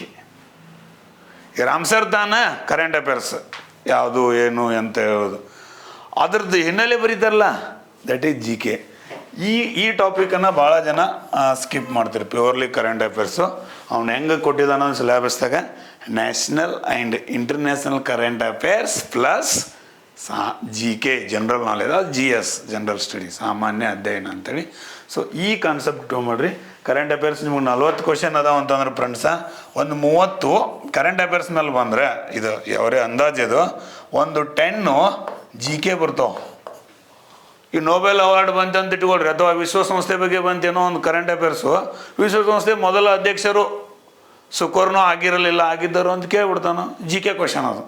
ಈ ರಾಮ್ ಸರ್ ತಾನ ಕರೆಂಟ್ ಅಫೇರ್ಸ್ ಯಾವುದು ಏನು ಅಂತ ಹೇಳೋದು, ಅದ್ರದ್ದು ಹಿನ್ನೆಲೆ ಬರೀತಾರಲ್ಲ, ದ್ಯಾಟ್ ಈಸ್ GK. ಈ ಟಾಪಿಕನ್ನು ಭಾಳ ಜನ ಸ್ಕಿಪ್ ಮಾಡ್ತೀರಿ. ಪ್ಯೂರ್ಲಿ ಕರೆಂಟ್ ಅಫೇರ್ಸು ಅವ್ನು ಹೆಂಗೆ ಕೊಟ್ಟಿದ್ದಾನೋ ಸಿಲೆಬಸ್ದಾಗ national and international current affairs plus GK general knowledge, GS general study, ಸಾಮಾನ್ಯ ಅಧ್ಯಯನ ಅಂತೇಳಿ. ಸೊ ಈ ಕಾನ್ಸೆಪ್ಟ್ ತೊಗೊಂಬಿಡ್ರಿ. ಕರೆಂಟ್ ಅಫೇರ್ಸ್ ನಿಮ್ಗೆ 40 ಕ್ವಶನ್ ಅದಾವ ಅಂತಂದ್ರೆ ಫ್ರೆಂಡ್ಸ, ಒಂದು 30 ಕರೆಂಟ್ ಅಫೇರ್ಸ್ ಮೇಲೆ ಬಂದರೆ ಇದು ಅವರೇ ಅಂದಾಜಿದು ಒಂದು 10 GK ಬರ್ತಾವೆ. ಈ ನೊಬೆಲ್ ಅವಾರ್ಡ್ ಬಂತಂತ ಇಟ್ಕೊಳ್ರಿ, ಅಥವಾ ವಿಶ್ವಸಂಸ್ಥೆ ಬಗ್ಗೆ ಬಂತೇನೋ ಒಂದು ಕರೆಂಟ್ ಅಫೇರ್ಸು, ವಿಶ್ವಸಂಸ್ಥೆ ಮೊದಲ ಅಧ್ಯಕ್ಷರು ಸುಕೋರ್ನೋ ಆಗಿರಲಿಲ್ಲ, ಆಗಿದ್ದರು ಅಂತ ಕೇಳ್ಬಿಡ್ತಾನೆ. GK ಕ್ವಶನ್ ಅದು.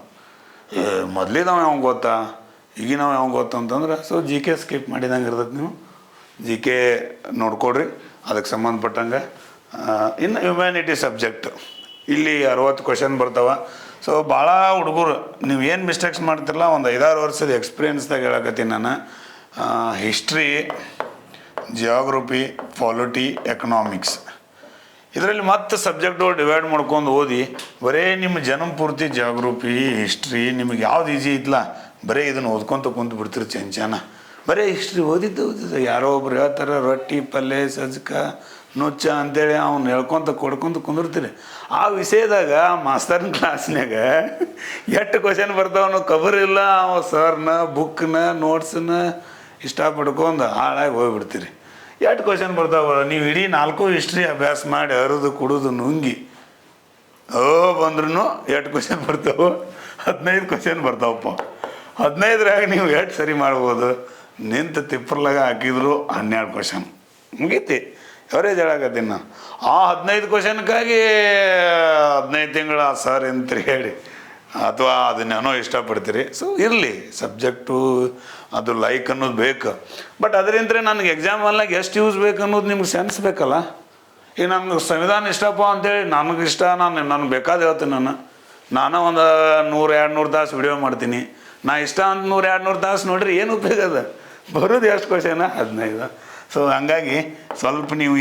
ಮೊದಲಿದವ ಯಾವ ಗೊತ್ತಾ, ಈಗಿನವ ಯಾವ ಗೊತ್ತಾ ಅಂತಂದ್ರೆ ಸೊ GK ಸ್ಕಿಪ್ ಮಾಡಿದಂಗೆ ಇರ್ತೈತೆ. ನೀವು GK ನೋಡ್ಕೊಡ್ರಿ ಅದಕ್ಕೆ ಸಂಬಂಧಪಟ್ಟಂಗೆ. ಇನ್ನು ಹ್ಯುಮ್ಯಾನಿಟಿ ಸಬ್ಜೆಕ್ಟ್ ಇಲ್ಲಿ 60 ಕ್ವಶನ್ ಬರ್ತಾವೆ. ಸೊ ಭಾಳ ಹುಡುಗರು ನೀವು ಏನು ಮಿಸ್ಟೇಕ್ಸ್ ಮಾಡ್ತಿರಲ್ಲ, ಒಂದು 5-6 ವರ್ಷದ ಎಕ್ಸ್ಪೀರಿಯನ್ಸ್ದಾಗ ಹೇಳಕತ್ತೀನಿ ನಾನು. ಹಿಸ್ಟ್ರಿ, ಜಿಯೋಗ್ರಫಿ, ಪಾಲಿಟಿ, ಎಕನಾಮಿಕ್ಸ್, ಇದರಲ್ಲಿ ಮತ್ತೆ ಸಬ್ಜೆಕ್ಟ್ಗಳು ಡಿವೈಡ್ ಮಾಡ್ಕೊಂಡು ಓದಿ ಬರೀ ನಿಮ್ಮ ಜನ್ಮ ಪೂರ್ತಿ ಜಿಯೋಗ್ರಫಿ ಹಿಸ್ಟ್ರಿ ನಿಮಗೆ ಯಾವ್ದು ಈಜಿ ಇತ್ತಲ್ಲ ಬರೀ ಇದನ್ನು ಓದ್ಕೊತ ಕುಂತು ಬಿಡ್ತೀರಿ ಚೆಂಚನ. ಬರೀ ಹಿಸ್ಟ್ರಿ ಓದಿದ್ದು ಯಾರೋ ಒಬ್ರು ಹೇಳ್ತಾರೆ ರೊಟ್ಟಿ ಪಲ್ಯ ಸಜ್ಕ ನುಚ್ಚ ಅಂತೇಳಿ ಅವ್ನು ಹೇಳ್ಕೊತ ಕೊಡ್ಕೊತ ಕುಂದಿರ್ತೀರಿ. ಆ ವಿಷಯದಾಗ ಮಾಸ್ತರ್ನ ಕ್ಲಾಸ್ನಾಗ ಎಷ್ಟು ಕ್ವಶನ್ ಬರ್ತಾವನು ಖಬರಿಲ್ಲ. ಅವ ಸರ್ನ ಬುಕ್ನ ನೋಟ್ಸನ್ನ ಇಷ್ಟ ಪಡ್ಕೊಂಡು ಹಾಳಾಗಿ ಹೋಗ್ಬಿಡ್ತೀರಿ. ಎಷ್ಟು ಕ್ವಶನ್ ಬರ್ತಾವ, ನೀವು ಇಡೀ 4 ಹಿಸ್ಟ್ರಿ ಅಭ್ಯಾಸ ಮಾಡಿ ಹರಿದು ಕುಡಿದು ನುಂಗಿ ಬಂದ್ರೂ ಎಷ್ಟು ಕ್ವಶನ್ ಬರ್ತಾವೆ? 15 ಕ್ವಶನ್ ಬರ್ತಾವಪ್ಪ. 15ರಾಗ ನೀವು ಎಷ್ಟು ಸರಿ ಮಾಡ್ಬೋದು? ನಿಂತ ತಿಪ್ಪರ್ಲಾಗ ಹಾಕಿದ್ರು 12 ಕ್ವಶನ್ ಮುಗೀತಿ. ಅವರೇ ಹೇಳಕತ್ತೀನಿ ನಾನು. ಆ 15 ಕ್ವಶನ್ಕಾಗಿ 15 ತಿಂಗಳ ಸರ್ ಅಂತ ಹೇಳಿ ಅಥವಾ ಅದನ್ನೇನೋ ಇಷ್ಟಪಡ್ತೀರಿ. ಸೊ ಇರಲಿ, ಸಬ್ಜೆಕ್ಟು ಅದು ಲೈಕ್ ಅನ್ನೋದು ಬೇಕು. ಬಟ್ ಅದರಿಂದ ನನಗೆ ಎಕ್ಸಾಮಲ್ನಾಗ ಎಷ್ಟು ಯೂಸ್ ಬೇಕು ಅನ್ನೋದು ನಿಮ್ಗೆ ಸೆನ್ಸ್ ಬೇಕಲ್ಲ. ಈಗ ನಮ್ಗೆ ಸಂವಿಧಾನ ಇಷ್ಟಪ್ಪ ಅಂತೇಳಿ ನನಗಿಷ್ಟ, ನನಗೆ ಬೇಕಾದ ಹೇಳ್ತೀನಿ. ನಾನು ಒಂದು 100-200 ತಾಸು ವಿಡಿಯೋ ಮಾಡ್ತೀನಿ. ನಾ ಇಷ್ಟ ಅಂತ 100-200 ತಾಸು ನೋಡ್ರಿ ಏನು ಉಪಯೋಗ ಅದ? ಬರೋದು ಎಷ್ಟು ಕ್ವಶನ? 15. ಸೊ ಹಂಗಾಗಿ ಸ್ವಲ್ಪ ನೀವು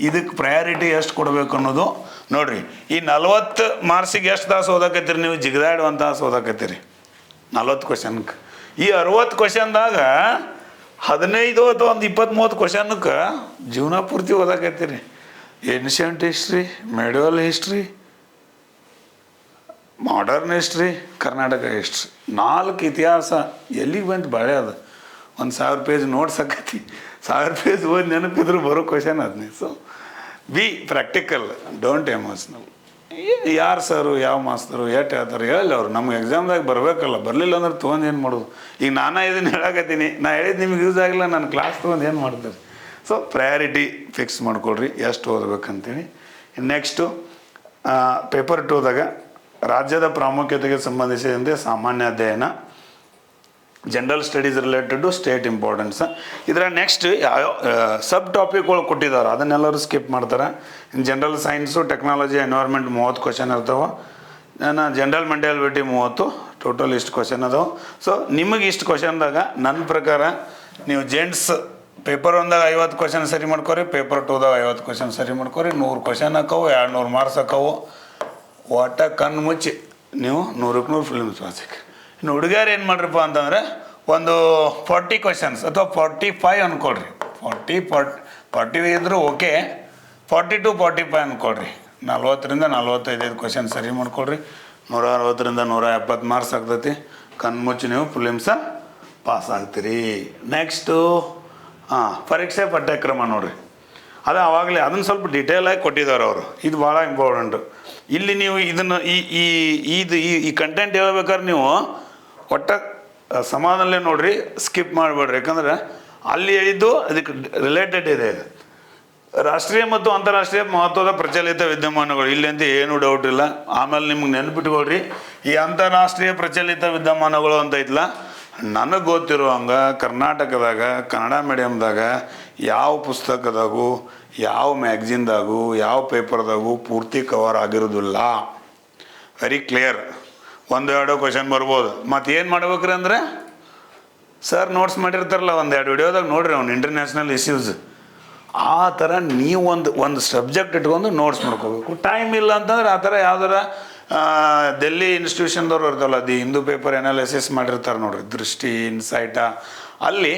ಇದಕ್ಕೆ ಪ್ರಯಾರಿಟಿ ಎಷ್ಟು ಕೊಡಬೇಕು ಅನ್ನೋದು ನೋಡಿರಿ. ಈ 40 ಮಾರ್ಕ್ಸಿಗೆ ಎಷ್ಟು ತಾಸು ಓದಕತ್ತೀರಿ ನೀವು? ಜಿಗದಾಡಿ 1 ತಾಸು ಓದಕತ್ತೀರಿ 40 ಕ್ವಶನ್ಗೆ. ಈ 60 ಕ್ವಶನ್ದಾಗ 15 ಅಥವಾ ಒಂದು 20-30 ಕ್ವಶನ್ಕ್ಕೆ ಜೀವನ ಪೂರ್ತಿ ಓದಕತ್ತೀರಿ. Ancient history, medieval history, modern history, Karnataka history, 4 ಇತಿಹಾಸ ಎಲ್ಲಿಗೆ ಬಂತು? ಬಾಳೆ ಅದು 1000 ಪೇಜ್ ನೋಟ್ಸ್ ಆಕತಿ. 1000 ಪೇಜ್ ಓದಿ ನೆನಪಿದ್ರು ಬರೋ ಕ್ವಶನ್ ಅದನ್ನೇ. So B practical, don't emotional. ಯಾರು ಸರು ಯಾವ ಮಾಸ್ತರು ಎಷ್ಟು ಹೇಳ್ತಾರೆ ಹೇಳಿ ಅವ್ರು. ನಮ್ಗೆ ಎಕ್ಸಾಮ್ದಾಗ ಬರಬೇಕಲ್ಲ, ಬರಲಿಲ್ಲ ಅಂದ್ರೆ ತೊಗೊಂಡು ಏನು ಮಾಡೋದು? ಈಗ ನಾನು ಇದನ್ನು ಹೇಳಕತ್ತೀನಿ, ನಾ ಹೇಳಿದ್ದು ನಿಮ್ಗೆ ಯೂಸ್ ಆಗಿಲ್ಲ, ನನ್ನ ಕ್ಲಾಸ್ ತೊಗೊಂಡು ಏನು ಮಾಡ್ತಾರೆ? ಸೊ ಪ್ರಯಾರಿಟಿ ಫಿಕ್ಸ್ ಮಾಡ್ಕೊಳ್ರಿ ಎಷ್ಟು ಓದಬೇಕಂತೇಳಿ. ನೆಕ್ಸ್ಟು ಪೇಪರ್ 2ದಾಗ ರಾಜ್ಯದ ಪ್ರಾಮುಖ್ಯತೆಗೆ ಸಂಬಂಧಿಸಿದಂತೆ ಸಾಮಾನ್ಯ ಅಧ್ಯಯನ general studies related to state importance. ಇದರ ನೆಕ್ಸ್ಟ್ ಯಾವ ಸಬ್ ಟಾಪಿಕ್ಗಳು ಕೊಟ್ಟಿದ್ದಾರೆ ಅದನ್ನೆಲ್ಲರೂ ಸ್ಕಿಪ್ ಮಾಡ್ತಾರೆ. General science, technology, environment 30 question ಇರ್ತಾವೆ. ನಾನು ಜನರಲ್ ಮೆಂಟಾಲಿಟಿ 30, ಟೋಟಲ್ ಇಷ್ಟು ಕ್ವಶನ್ ಅದಾವೆ. ಸೊ ನಿಮಗೆ ಇಷ್ಟು ಕ್ವಶನ್ದಾಗ ನನ್ನ ಪ್ರಕಾರ ನೀವು ಜೆಂಟ್ಸ್ ಪೇಪರ್ 1ದಾಗ 50 ಕ್ವಶನ್ ಸರಿ ಮಾಡ್ಕೊರಿ, ಪೇಪರ್ 2ದಾಗ 50 ಕ್ವಶನ್ ಸರಿ ಮಾಡ್ಕೊರಿ. 100 ಕ್ವಶನ್ ಹಾಕವು, 200 ಮಾರ್ಕ್ಸ್ ಹಾಕವು. ಒಟ್ಟ ಕಣ್ಣು ಮುಚ್ಚಿ ನೀವು 100ಕ್ಕೆ 100 ಫಿಲ್ಮ್ಸ್ ವಾಸಿಕ್. ಇನ್ನು ಹುಡುಗಿಯರು ಏನು ಮಾಡ್ರಪ್ಪ ಅಂತಂದರೆ ಒಂದು 40 ಕ್ವಶನ್ಸ್ ಅಥವಾ 45 ಅಂದ್ಕೊಳ್ರಿ. 40 ಇದ್ರೂ ಓಕೆ, 40 to 45 ಅಂದ್ಕೊಳ್ರಿ. 40ರಿಂದ 45 ಕ್ವಶನ್ ಸರಿ ಮಾಡ್ಕೊಳ್ರಿ. 160ರಿಂದ 170 ಮಾರ್ಕ್ಸ್ ಆಗ್ತೈತಿ. ಕಣ್ಣು ಮುಚ್ಚಿ ನೀವು ಫಿಲಿಮ್ಸ ಪಾಸ್ ಆಗ್ತೀರಿ. ನೆಕ್ಸ್ಟು ಪರೀಕ್ಷೆ ಪಠ್ಯಕ್ರಮ ನೋಡಿರಿ, ಅದು ಆವಾಗಲೇ ಅದನ್ನು ಸ್ವಲ್ಪ ಡಿಟೇಲಾಗಿ ಕೊಟ್ಟಿದ್ದಾರೆ ಅವರು. ಇದು ಭಾಳ ಇಂಪಾರ್ಟೆಂಟು. ಇಲ್ಲಿ ನೀವು ಇದನ್ನು ಈ ಕಂಟೆಂಟ್ ಹೇಳ್ಬೇಕಾದ್ರೆ ನೀವು ಒಟ್ಟ ಸಮಾನಲ್ಲೇ ನೋಡಿರಿ, ಸ್ಕಿಪ್ ಮಾಡಿಬಿಡ್ರಿ. ಯಾಕಂದ್ರೆ ಅಲ್ಲಿ ಹೇಳಿದ್ದು ಅದಕ್ಕೆ ರಿಲೇಟೆಡ್ ಇದೆ. ಇದು ರಾಷ್ಟ್ರೀಯ ಮತ್ತು ಅಂತಾರಾಷ್ಟ್ರೀಯ ಮಹತ್ವದ ಪ್ರಚಲಿತ ವಿದ್ಯಮಾನಗಳು, ಇಲ್ಲಿ ಅಂತ ಏನೂ ಡೌಟ್ ಇಲ್ಲ. ಆಮೇಲೆ ನಿಮ್ಗೆ ನೆನ್ಪಿಟ್ಕೊಳ್ರಿ, ಈ ಅಂತಾರಾಷ್ಟ್ರೀಯ ಪ್ರಚಲಿತ ವಿದ್ಯಮಾನಗಳು ಅಂತ ಐತಲ್ಲ, ನನಗೆ ಗೊತ್ತಿರೋ ಹಂಗೆ ಕರ್ನಾಟಕದಾಗ ಕನ್ನಡ ಮೀಡಿಯಮ್ದಾಗ ಯಾವ ಪುಸ್ತಕದಾಗೂ, ಯಾವ ಮ್ಯಾಗ್ಝಿನ್ದಾಗೂ, ಯಾವ ಪೇಪರ್ದಾಗೂ ಪೂರ್ತಿ ಕವರ್ ಆಗಿರೋದಿಲ್ಲ. Very clear. 1-2 ಕ್ವಶನ್ ಬರ್ಬೋದು. ಮತ್ತು ಏನು ಮಾಡ್ಬೇಕ್ರಿ ಅಂದರೆ ಸರ್ ನೋಟ್ಸ್ ಮಾಡಿರ್ತಾರಲ್ಲ, 1-2 ವಿಡಿಯೋದಾಗ ನೋಡ್ರಿ ಅವ್ನು ಇಂಟರ್ನ್ಯಾಷನಲ್ ಇಶ್ಯೂಸ್. ಆ ಥರ ನೀವು ಒಂದು ಸಬ್ಜೆಕ್ಟ್ ಇಟ್ಕೊಂಡು ನೋಟ್ಸ್ ಮಾಡ್ಕೋಬೇಕು. ಟೈಮ್ ಇಲ್ಲ ಅಂತಂದ್ರೆ ಆ ಥರ ಯಾವ್ದಾರ ಡೆಲ್ಲಿ ಇನ್ಸ್ಟಿಟ್ಯೂಷನ್ದವ್ರು ಇರ್ತಲ್ಲ, ಹಿಂದೂ ಪೇಪರ್ ಎನಾಲಿಸಿಸ್ ಮಾಡಿರ್ತಾರೆ ನೋಡ್ರಿ, ದೃಷ್ಟಿ, ಇನ್ಸೈಟ, ಅಲ್ಲಿ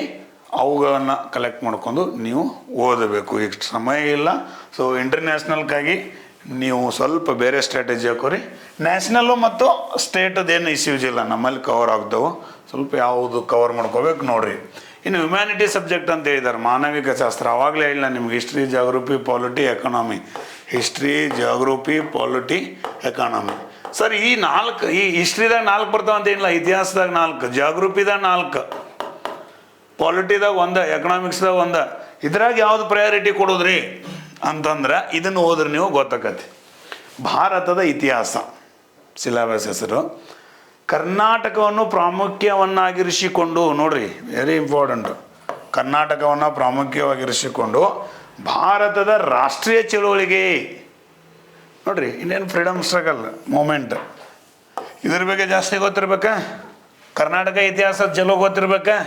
ಅವುಗಳನ್ನು ಕಲೆಕ್ಟ್ ಮಾಡ್ಕೊಂಡು ನೀವು ಓದಬೇಕು. ಈಗ ಸಮಯ ಇಲ್ಲ. ಸೊ ಇಂಟರ್ನ್ಯಾಷನಲ್ಗಾಗಿ ನೀವು ಸ್ವಲ್ಪ ಬೇರೆ ಸ್ಟ್ರಾಟಜಿ ಹಾಕೋರಿ. ನ್ಯಾಷನಲ್ಲು ಮತ್ತು ಸ್ಟೇಟದೇನು ಇಶ್ಯೂಸ್ ಇಲ್ಲ, ನಮ್ಮಲ್ಲಿ ಕವರ್ ಆಗ್ತವೆ. ಸ್ವಲ್ಪ ಯಾವುದು ಕವರ್ ಮಾಡ್ಕೋಬೇಕು ನೋಡಿರಿ. ಇನ್ನು ಹ್ಯುಮ್ಯಾನಿಟಿ ಸಬ್ಜೆಕ್ಟ್ ಅಂತ ಹೇಳಿದ್ದಾರೆ, ಮಾನವಿಕ ಶಾಸ್ತ್ರ. ಆವಾಗಲೇ ಇಲ್ಲ ನಿಮ್ಗೆ history, geography, polity, economy. History, geography, polity, economy. Sir ಈ ಹಿಸ್ಟ್ರಿದಾಗ 4 ಬರ್ತಾವ ಅಂತ ಏನಿಲ್ಲ, ಇತಿಹಾಸದಾಗ 4, ಜಾಗ್ರಫಿದಾಗ 4, ಪಾಲಿಟಿದಾಗ 1, ಎಕನಾಮಿಕ್ಸ್ದಾಗ 1. ಇದ್ರಾಗ ಯಾವ್ದು ಪ್ರಯಾರಿಟಿ ಕೊಡೋದ್ರಿ ಅಂತಂದ್ರೆ ಇದನ್ನು ಓದ್ರಿ ನೀವು ಗೊತ್ತಾಗತ್ತೆ. ಭಾರತದ ಇತಿಹಾಸ ಸಿಲೆಬಸ್ ಹೆಸರು. ಕರ್ನಾಟಕವನ್ನು ಪ್ರಾಮುಖ್ಯವನ್ನಾಗಿರಿಸಿಕೊಂಡು ನೋಡ್ರಿ, ವೆರಿ ಇಂಪಾರ್ಟೆಂಟ್. ಕರ್ನಾಟಕವನ್ನು ಪ್ರಾಮುಖ್ಯವಾಗಿರಿಸಿಕೊಂಡು ಭಾರತದ ರಾಷ್ಟ್ರೀಯ ಚಳುವಳಿಗೆ ನೋಡ್ರಿ, ಇಂಡಿಯನ್ ಫ್ರೀಡಮ್ ಸ್ಟ್ರಗಲ್ ಮೂಮೆಂಟ್, ಇದ್ರ ಬಗ್ಗೆ ಜಾಸ್ತಿ ಗೊತ್ತಿರ್ಬೇಕಾ? ಕರ್ನಾಟಕ ಇತಿಹಾಸ ಚಲೋ ಗೊತ್ತಿರ್ಬೇಕಾ?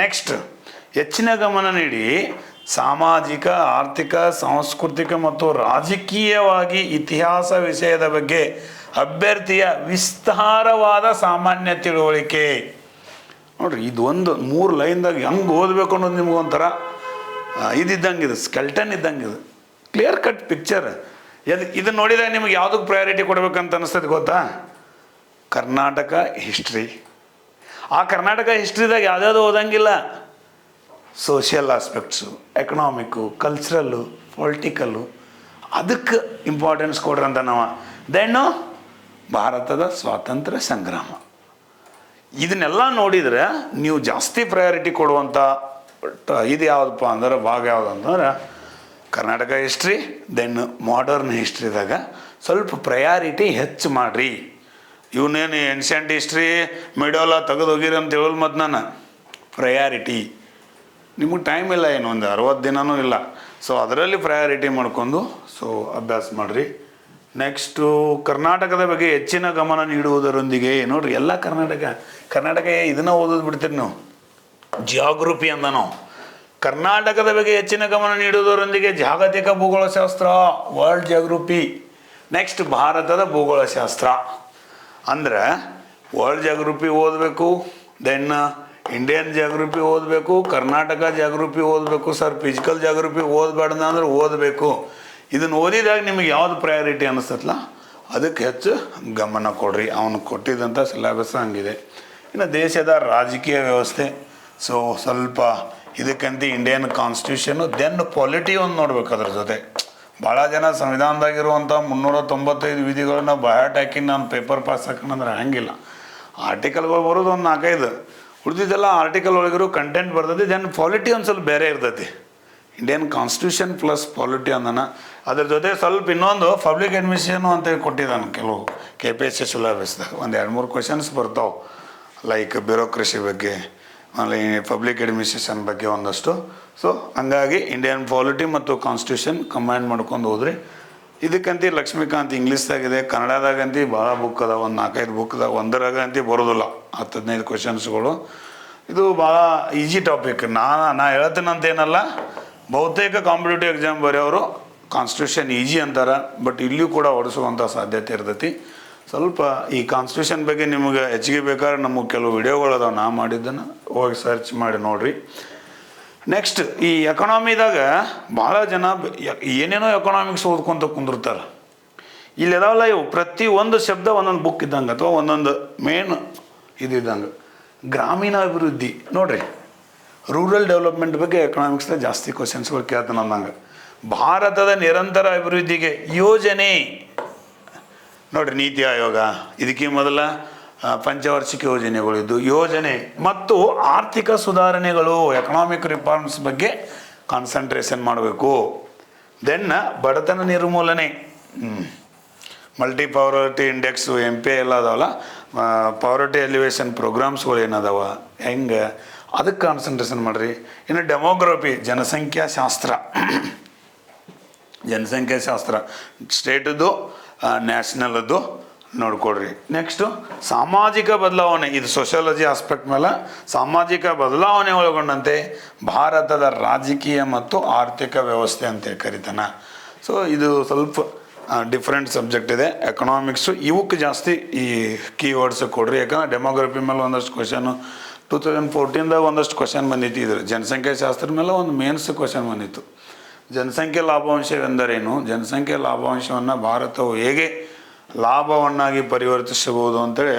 ನೆಕ್ಸ್ಟ್ ಹೆಚ್ಚಿನ ಗಮನ ನೀಡಿ ಸಾಮಾಜಿಕ, ಆರ್ಥಿಕ, ಸಾಂಸ್ಕೃತಿಕ ಮತ್ತು ರಾಜಕೀಯವಾಗಿ ಇತಿಹಾಸ ವಿಷಯದ ಬಗ್ಗೆ ಅಭ್ಯರ್ಥಿಯ ವಿಸ್ತಾರವಾದ ಸಾಮಾನ್ಯ ತಿಳುವಳಿಕೆ. ನೋಡ್ರಿ, ಇದು 3 ಲೈನ್ದಾಗ ಹೆಂಗೆ ಓದಬೇಕು ಅನ್ನೋದು ನಿಮ್ಗೊಂಥರ ಇದ್ದಂಗೆ ಇದು, ಸ್ಕೆಲ್ಟನ್ ಇದ್ದಂಗೆ ಇದು, ಕ್ಲಿಯರ್ ಕಟ್ ಪಿಕ್ಚರ್. ಇದನ್ನು ನೋಡಿದಾಗ ನಿಮ್ಗೆ ಯಾವುದಕ್ಕೆ ಪ್ರಯಾರಿಟಿ ಕೊಡ್ಬೇಕಂತ ಅನಿಸ್ತದೆ ಗೊತ್ತಾ? ಕರ್ನಾಟಕ ಹಿಸ್ಟ್ರಿ. ಆ ಕರ್ನಾಟಕ ಹಿಸ್ಟ್ರಿದಾಗ ಯಾವುದ್ಯಾವುದು ಓದಂಗಿಲ್ಲ. Social aspects, economic, cultural, political, ಅದಕ್ಕೆ ಇಂಪಾರ್ಟೆನ್ಸ್ ಕೊಡ್ರಿ ಅಂತ ನಾವು. ದೆನ್ನು ಭಾರತದ ಸ್ವಾತಂತ್ರ್ಯ ಸಂಗ್ರಾಮ. ಇದನ್ನೆಲ್ಲ ನೋಡಿದರೆ ನೀವು ಜಾಸ್ತಿ ಪ್ರಯಾರಿಟಿ ಕೊಡುವಂಥ ಇದು ಯಾವುದಪ್ಪ ಅಂದ್ರೆ ಭಾಗ ಯಾವುದು ಅಂತಂದ್ರೆ ಕರ್ನಾಟಕ ಹಿಸ್ಟ್ರಿ. ದೆನ್ ಮಾಡರ್ನ್ ಹಿಸ್ಟ್ರಿದಾಗ ಸ್ವಲ್ಪ ಪ್ರಯಾರಿಟಿ ಹೆಚ್ಚು ಮಾಡಿರಿ. ಇವನೇನು ಏನ್ಷಿಯಂಟ್ ಹಿಸ್ಟ್ರಿ ಮಿಡೋಲ ತೆಗೆದೋಗಿರಿ ಅಂತ ಹೇಳೋದು. ಮತ್ತು ನಾನು ಪ್ರಯಾರಿಟಿ ನಿಮಗೆ ಟೈಮ್ ಇಲ್ಲ, ಏನು ಒಂದು 60 ದಿನವೂ ಇಲ್ಲ. ಸೊ ಅದರಲ್ಲಿ ಪ್ರಯಾರಿಟಿ ಮಾಡ್ಕೊಂಡು ಸೊ ಅಭ್ಯಾಸ ಮಾಡಿರಿ. ನೆಕ್ಸ್ಟು ಕರ್ನಾಟಕದ ಬಗ್ಗೆ ಹೆಚ್ಚಿನ ಗಮನ ನೀಡುವುದರೊಂದಿಗೆ ನೋಡಿರಿ, ಎಲ್ಲ ಕರ್ನಾಟಕ ಇದನ್ನು ಓದೋದು ಬಿಡ್ತೀರಿ ನೀವು. ಜಿಯೋಗ್ರಫಿ ಅಂದ ನಾವು ಕರ್ನಾಟಕದ ಬಗ್ಗೆ ಹೆಚ್ಚಿನ ಗಮನ ನೀಡುವುದರೊಂದಿಗೆ ಜಾಗತಿಕ ಭೂಗೋಳಶಾಸ್ತ್ರ, ವರ್ಲ್ಡ್ ಜಿಯೋಗ್ರಫಿ. ನೆಕ್ಸ್ಟ್ ಭಾರತದ ಭೂಗೋಳಶಾಸ್ತ್ರ ಅಂದರೆ ವರ್ಲ್ಡ್ ಜಿಯೋಗ್ರಫಿ ಓದಬೇಕು, ದೆನ್ ಇಂಡಿಯನ್ ಜಿಯೋಗ್ರಫಿ ಓದಬೇಕು, ಕರ್ನಾಟಕ ಜಿಯೋಗ್ರಫಿ ಓದಬೇಕು. ಸರ್ ಫಿಸಿಕಲ್ ಜಿಯೋಗ್ರಫಿ ಓದಬೇಡ ಅಂದ್ರೆ ಓದಬೇಕು. ಇದನ್ನು ಓದಿದಾಗ ನಿಮಗೆ ಯಾವುದು ಪ್ರಯಾರಿಟಿ ಅನ್ನಿಸ್ತಲ್ಲ ಅದಕ್ಕೆ ಹೆಚ್ಚು ಗಮನ ಕೊಡ್ರಿ. ಅವನು ಕೊಟ್ಟಿದ್ದಂಥ ಸಿಲೆಬಸ್ ಹಂಗಿದೆ. ಇನ್ನು ದೇಶದ ರಾಜಕೀಯ ವ್ಯವಸ್ಥೆ, ಸೊ ಸ್ವಲ್ಪ ಇದಕ್ಕಂತ ಇಂಡಿಯನ್ ಕಾನ್ಸ್ಟಿಟ್ಯೂಷನು, ದೆನ್ ಪಾಲಿಟಿ ಒಂದು ನೋಡ್ಬೇಕು. ಅದ್ರ ಜೊತೆ ಭಾಳ ಜನ ಸಂವಿಧಾನದಾಗಿರುವಂಥ 395 ವಿಧಿಗಳನ್ನ ಬಯಾಟ್ ಹಾಕಿ ನಾನು ಪೇಪರ್ ಪಾಸ್ ಹಾಕೋಣಂದ್ರೆ ಹಂಗಿಲ್ಲ. ಆರ್ಟಿಕಲ್ಗಳು ಬರೋದು ಒಂದು 4-5, ಉಳಿದಿದ್ದೆಲ್ಲ ಆರ್ಟಿಕಲ್ ಒಳಗಿರೋ ಕಂಟೆಂಟ್ ಬರ್ತೈತಿ. ದೆನ್ ಪಾಲಿಟಿ ಒಂದು ಸ್ವಲ್ಪ ಬೇರೆ ಇರ್ತೈತಿ. ಇಂಡಿಯನ್ ಕಾನ್ಸ್ಟಿಟ್ಯೂಷನ್ ಪ್ಲಸ್ ಪಾಲಿಟಿ ಅಂದನ. ಅದ್ರ ಜೊತೆ ಸ್ವಲ್ಪ ಇನ್ನೊಂದು ಪಬ್ಲಿಕ್ ಅಡ್ಮಿನಿಸ್ಟ್ರೇಷನು ಅಂತೇಳಿ ಕೊಟ್ಟಿದ್ದಾನೆ. ಕೆಲವು KPSC ಸಿಲೆಬಸ್ದಾಗ 1-2-3 ಕ್ವಶನ್ಸ್ ಬರ್ತಾವೆ. ಲೈಕ್ ಬ್ಯೂರೋಕ್ರಸಿ ಬಗ್ಗೆ, ಆಮೇಲೆ ಪಬ್ಲಿಕ್ ಅಡ್ಮಿನಿಸ್ಟ್ರೇಷನ್ ಬಗ್ಗೆ ಒಂದಷ್ಟು. ಸೊ ಹಂಗಾಗಿ ಇಂಡಿಯನ್ ಪಾಲಿಟಿ ಮತ್ತು ಕಾನ್ಸ್ಟಿಟ್ಯೂಷನ್ ಕಂಬೈನ್ ಮಾಡ್ಕೊಂಡು ಹೋದ್ರಿ. ಇದಕ್ಕಂತ ಲಕ್ಷ್ಮೀಕಾಂತ್ ಇಂಗ್ಲೀಷ್ದಾಗಿದೆ, ಕನ್ನಡದಾಗಂತ ಭಾಳ ಬುಕ್ ಅದ, ಒಂದು 4-5 ಬುಕ್ದಾಗ ಒಂದರಾಗಂತ ಬರೋದಿಲ್ಲ 10-15 ಕ್ವಶನ್ಸ್ಗಳು. ಇದು ಭಾಳ ಈಜಿ ಟಾಪಿಕ್. ನಾ ಹೇಳ್ತೀನಂತೇನಲ್ಲ, ಬಹುತೇಕ ಕಾಂಪಿಟೇಟಿವ್ ಎಕ್ಸಾಮ್ ಬರೆಯೋರು ಕಾನ್ಸ್ಟಿಟ್ಯೂಷನ್ ಈಜಿ ಅಂತಾರೆ, ಬಟ್ ಇಲ್ಲಿಯೂ ಕೂಡ ಹೊಡಿಸುವಂಥ ಸಾಧ್ಯತೆ ಇರ್ತೈತಿ. ಸ್ವಲ್ಪ ಈ ಕಾನ್ಸ್ಟಿಟ್ಯೂಷನ್ ಬಗ್ಗೆ ನಿಮಗೆ ಹೆಚ್ಚಿಗೆ ಬೇಕಾದ್ರೆ ನಮಗೆ ಕೆಲವು ವಿಡಿಯೋಗಳದಾವೆ, ನಾ ಮಾಡಿದ್ದನ್ನು ಹೋಗಿ ಸರ್ಚ್ ಮಾಡಿ ನೋಡಿರಿ. ನೆಕ್ಸ್ಟ್ ಈ ಎಕನಾಮಿದಾಗ ಭಾಳ ಜನ ಏನೇನೋ ಎಕನಾಮಿಕ್ಸ್ ಓದ್ಕೊತ ಕುಂದಿರ್ತಾರೆ. ಇಲ್ಲಿದಾವಲ್ಲ ಇವು ಪ್ರತಿ ಒಂದು ಶಬ್ದ ಒಂದೊಂದು ಬುಕ್ ಇದ್ದಂಗೆ ಅಥವಾ ಒಂದೊಂದು ಮೇನ್ ಇದ್ದಂಗೆ. ಗ್ರಾಮೀಣ ಅಭಿವೃದ್ಧಿ ನೋಡ್ರಿ, ರೂರಲ್ ಡೆವಲಪ್ಮೆಂಟ್ ಬಗ್ಗೆ ಎಕನಾಮಿಕ್ಸ್ದಾಗ ಜಾಸ್ತಿ ಕ್ವಶನ್ಸ್ಗಳು ಕೇಳ್ತಾನೆ ಅಂದಂಗೆ. ಭಾರತದ ನಿರಂತರ ಅಭಿವೃದ್ಧಿಗೆ ಯೋಜನೆ ನೋಡ್ರಿ, ನೀತಿ ಆಯೋಗ, ಇದಕ್ಕೆ ಮೊದಲ ಪಂಚವಾರ್ಷಿಕ ಯೋಜನೆಗಳಿದ್ದು ಯೋಜನೆ ಮತ್ತು ಆರ್ಥಿಕ ಸುಧಾರಣೆಗಳು, ಎಕನಾಮಿಕ್ ರಿಫಾರ್ಮ್ಸ್ ಬಗ್ಗೆ ಕಾನ್ಸಂಟ್ರೇಷನ್ ಮಾಡಬೇಕು. ದೆನ್ ಬಡತನ ನಿರ್ಮೂಲನೆ, ಮಲ್ಟಿ ಪವರ್ಟಿ ಇಂಡೆಕ್ಸು MP ಎಲ್ಲ ಅದಾವಲ್ಲ, ಪವರ್ಟಿ ಎಲಿವೇಶನ್ ಪ್ರೋಗ್ರಾಮ್ಸ್ಗಳು ಏನದಾವ ಹೆಂಗೆ ಅದಕ್ಕೆ ಕಾನ್ಸಂಟ್ರೇಷನ್ ಮಾಡಿರಿ. ಇನ್ನು ಡೆಮೋಗ್ರಫಿ, ಜನಸಂಖ್ಯಾಶಾಸ್ತ್ರ ಸ್ಟೇಟದ್ದು ನ್ಯಾಷನಲ್ದು ನೋಡ್ಕೊಡ್ರಿ. ನೆಕ್ಸ್ಟು ಸಾಮಾಜಿಕ ಬದಲಾವಣೆ, ಇದು ಸೋಷಿಯಾಲಜಿ ಆಸ್ಪೆಕ್ಟ್ ಮೇಲೆ ಸಾಮಾಜಿಕ ಬದಲಾವಣೆ ಒಳಗೊಂಡಂತೆ ಭಾರತದ ರಾಜಕೀಯ ಮತ್ತು ಆರ್ಥಿಕ ವ್ಯವಸ್ಥೆ ಅಂತ ಕರಿತಾನೆ. ಸೊ ಇದು ಸ್ವಲ್ಪ ಡಿಫ್ರೆಂಟ್ ಸಬ್ಜೆಕ್ಟ್ ಇದೆ. ಎಕನಾಮಿಕ್ಸು ಇವಕ್ಕೆ ಜಾಸ್ತಿ ಈ ಕೀವರ್ಡ್ಸ್ ಕೊಡ್ರಿ, ಯಾಕಂದ್ರೆ ಡೆಮೋಗ್ರಫಿ ಮೇಲೆ ಒಂದಷ್ಟು ಕ್ವಶನು 2014ದಾಗ ಒಂದಷ್ಟು ಕ್ವಶನ್ ಬಂದಿತ್ತು. ಇದ್ರ ಜನಸಂಖ್ಯಾ ಶಾಸ್ತ್ರದ ಮೇಲೆ ಒಂದು ಮೇನ್ಸ್ ಕ್ವಶನ್ ಬಂದಿತ್ತು. ಜನಸಂಖ್ಯೆ ಲಾಭಾಂಶವೆಂದರೇನು, ಜನಸಂಖ್ಯೆ ಲಾಭಾಂಶವನ್ನು ಭಾರತವು ಹೇಗೆ ಲಾಭವನ್ನಾಗಿ ಪರಿವರ್ತಿಸಬಹುದು ಅಂತೇಳಿ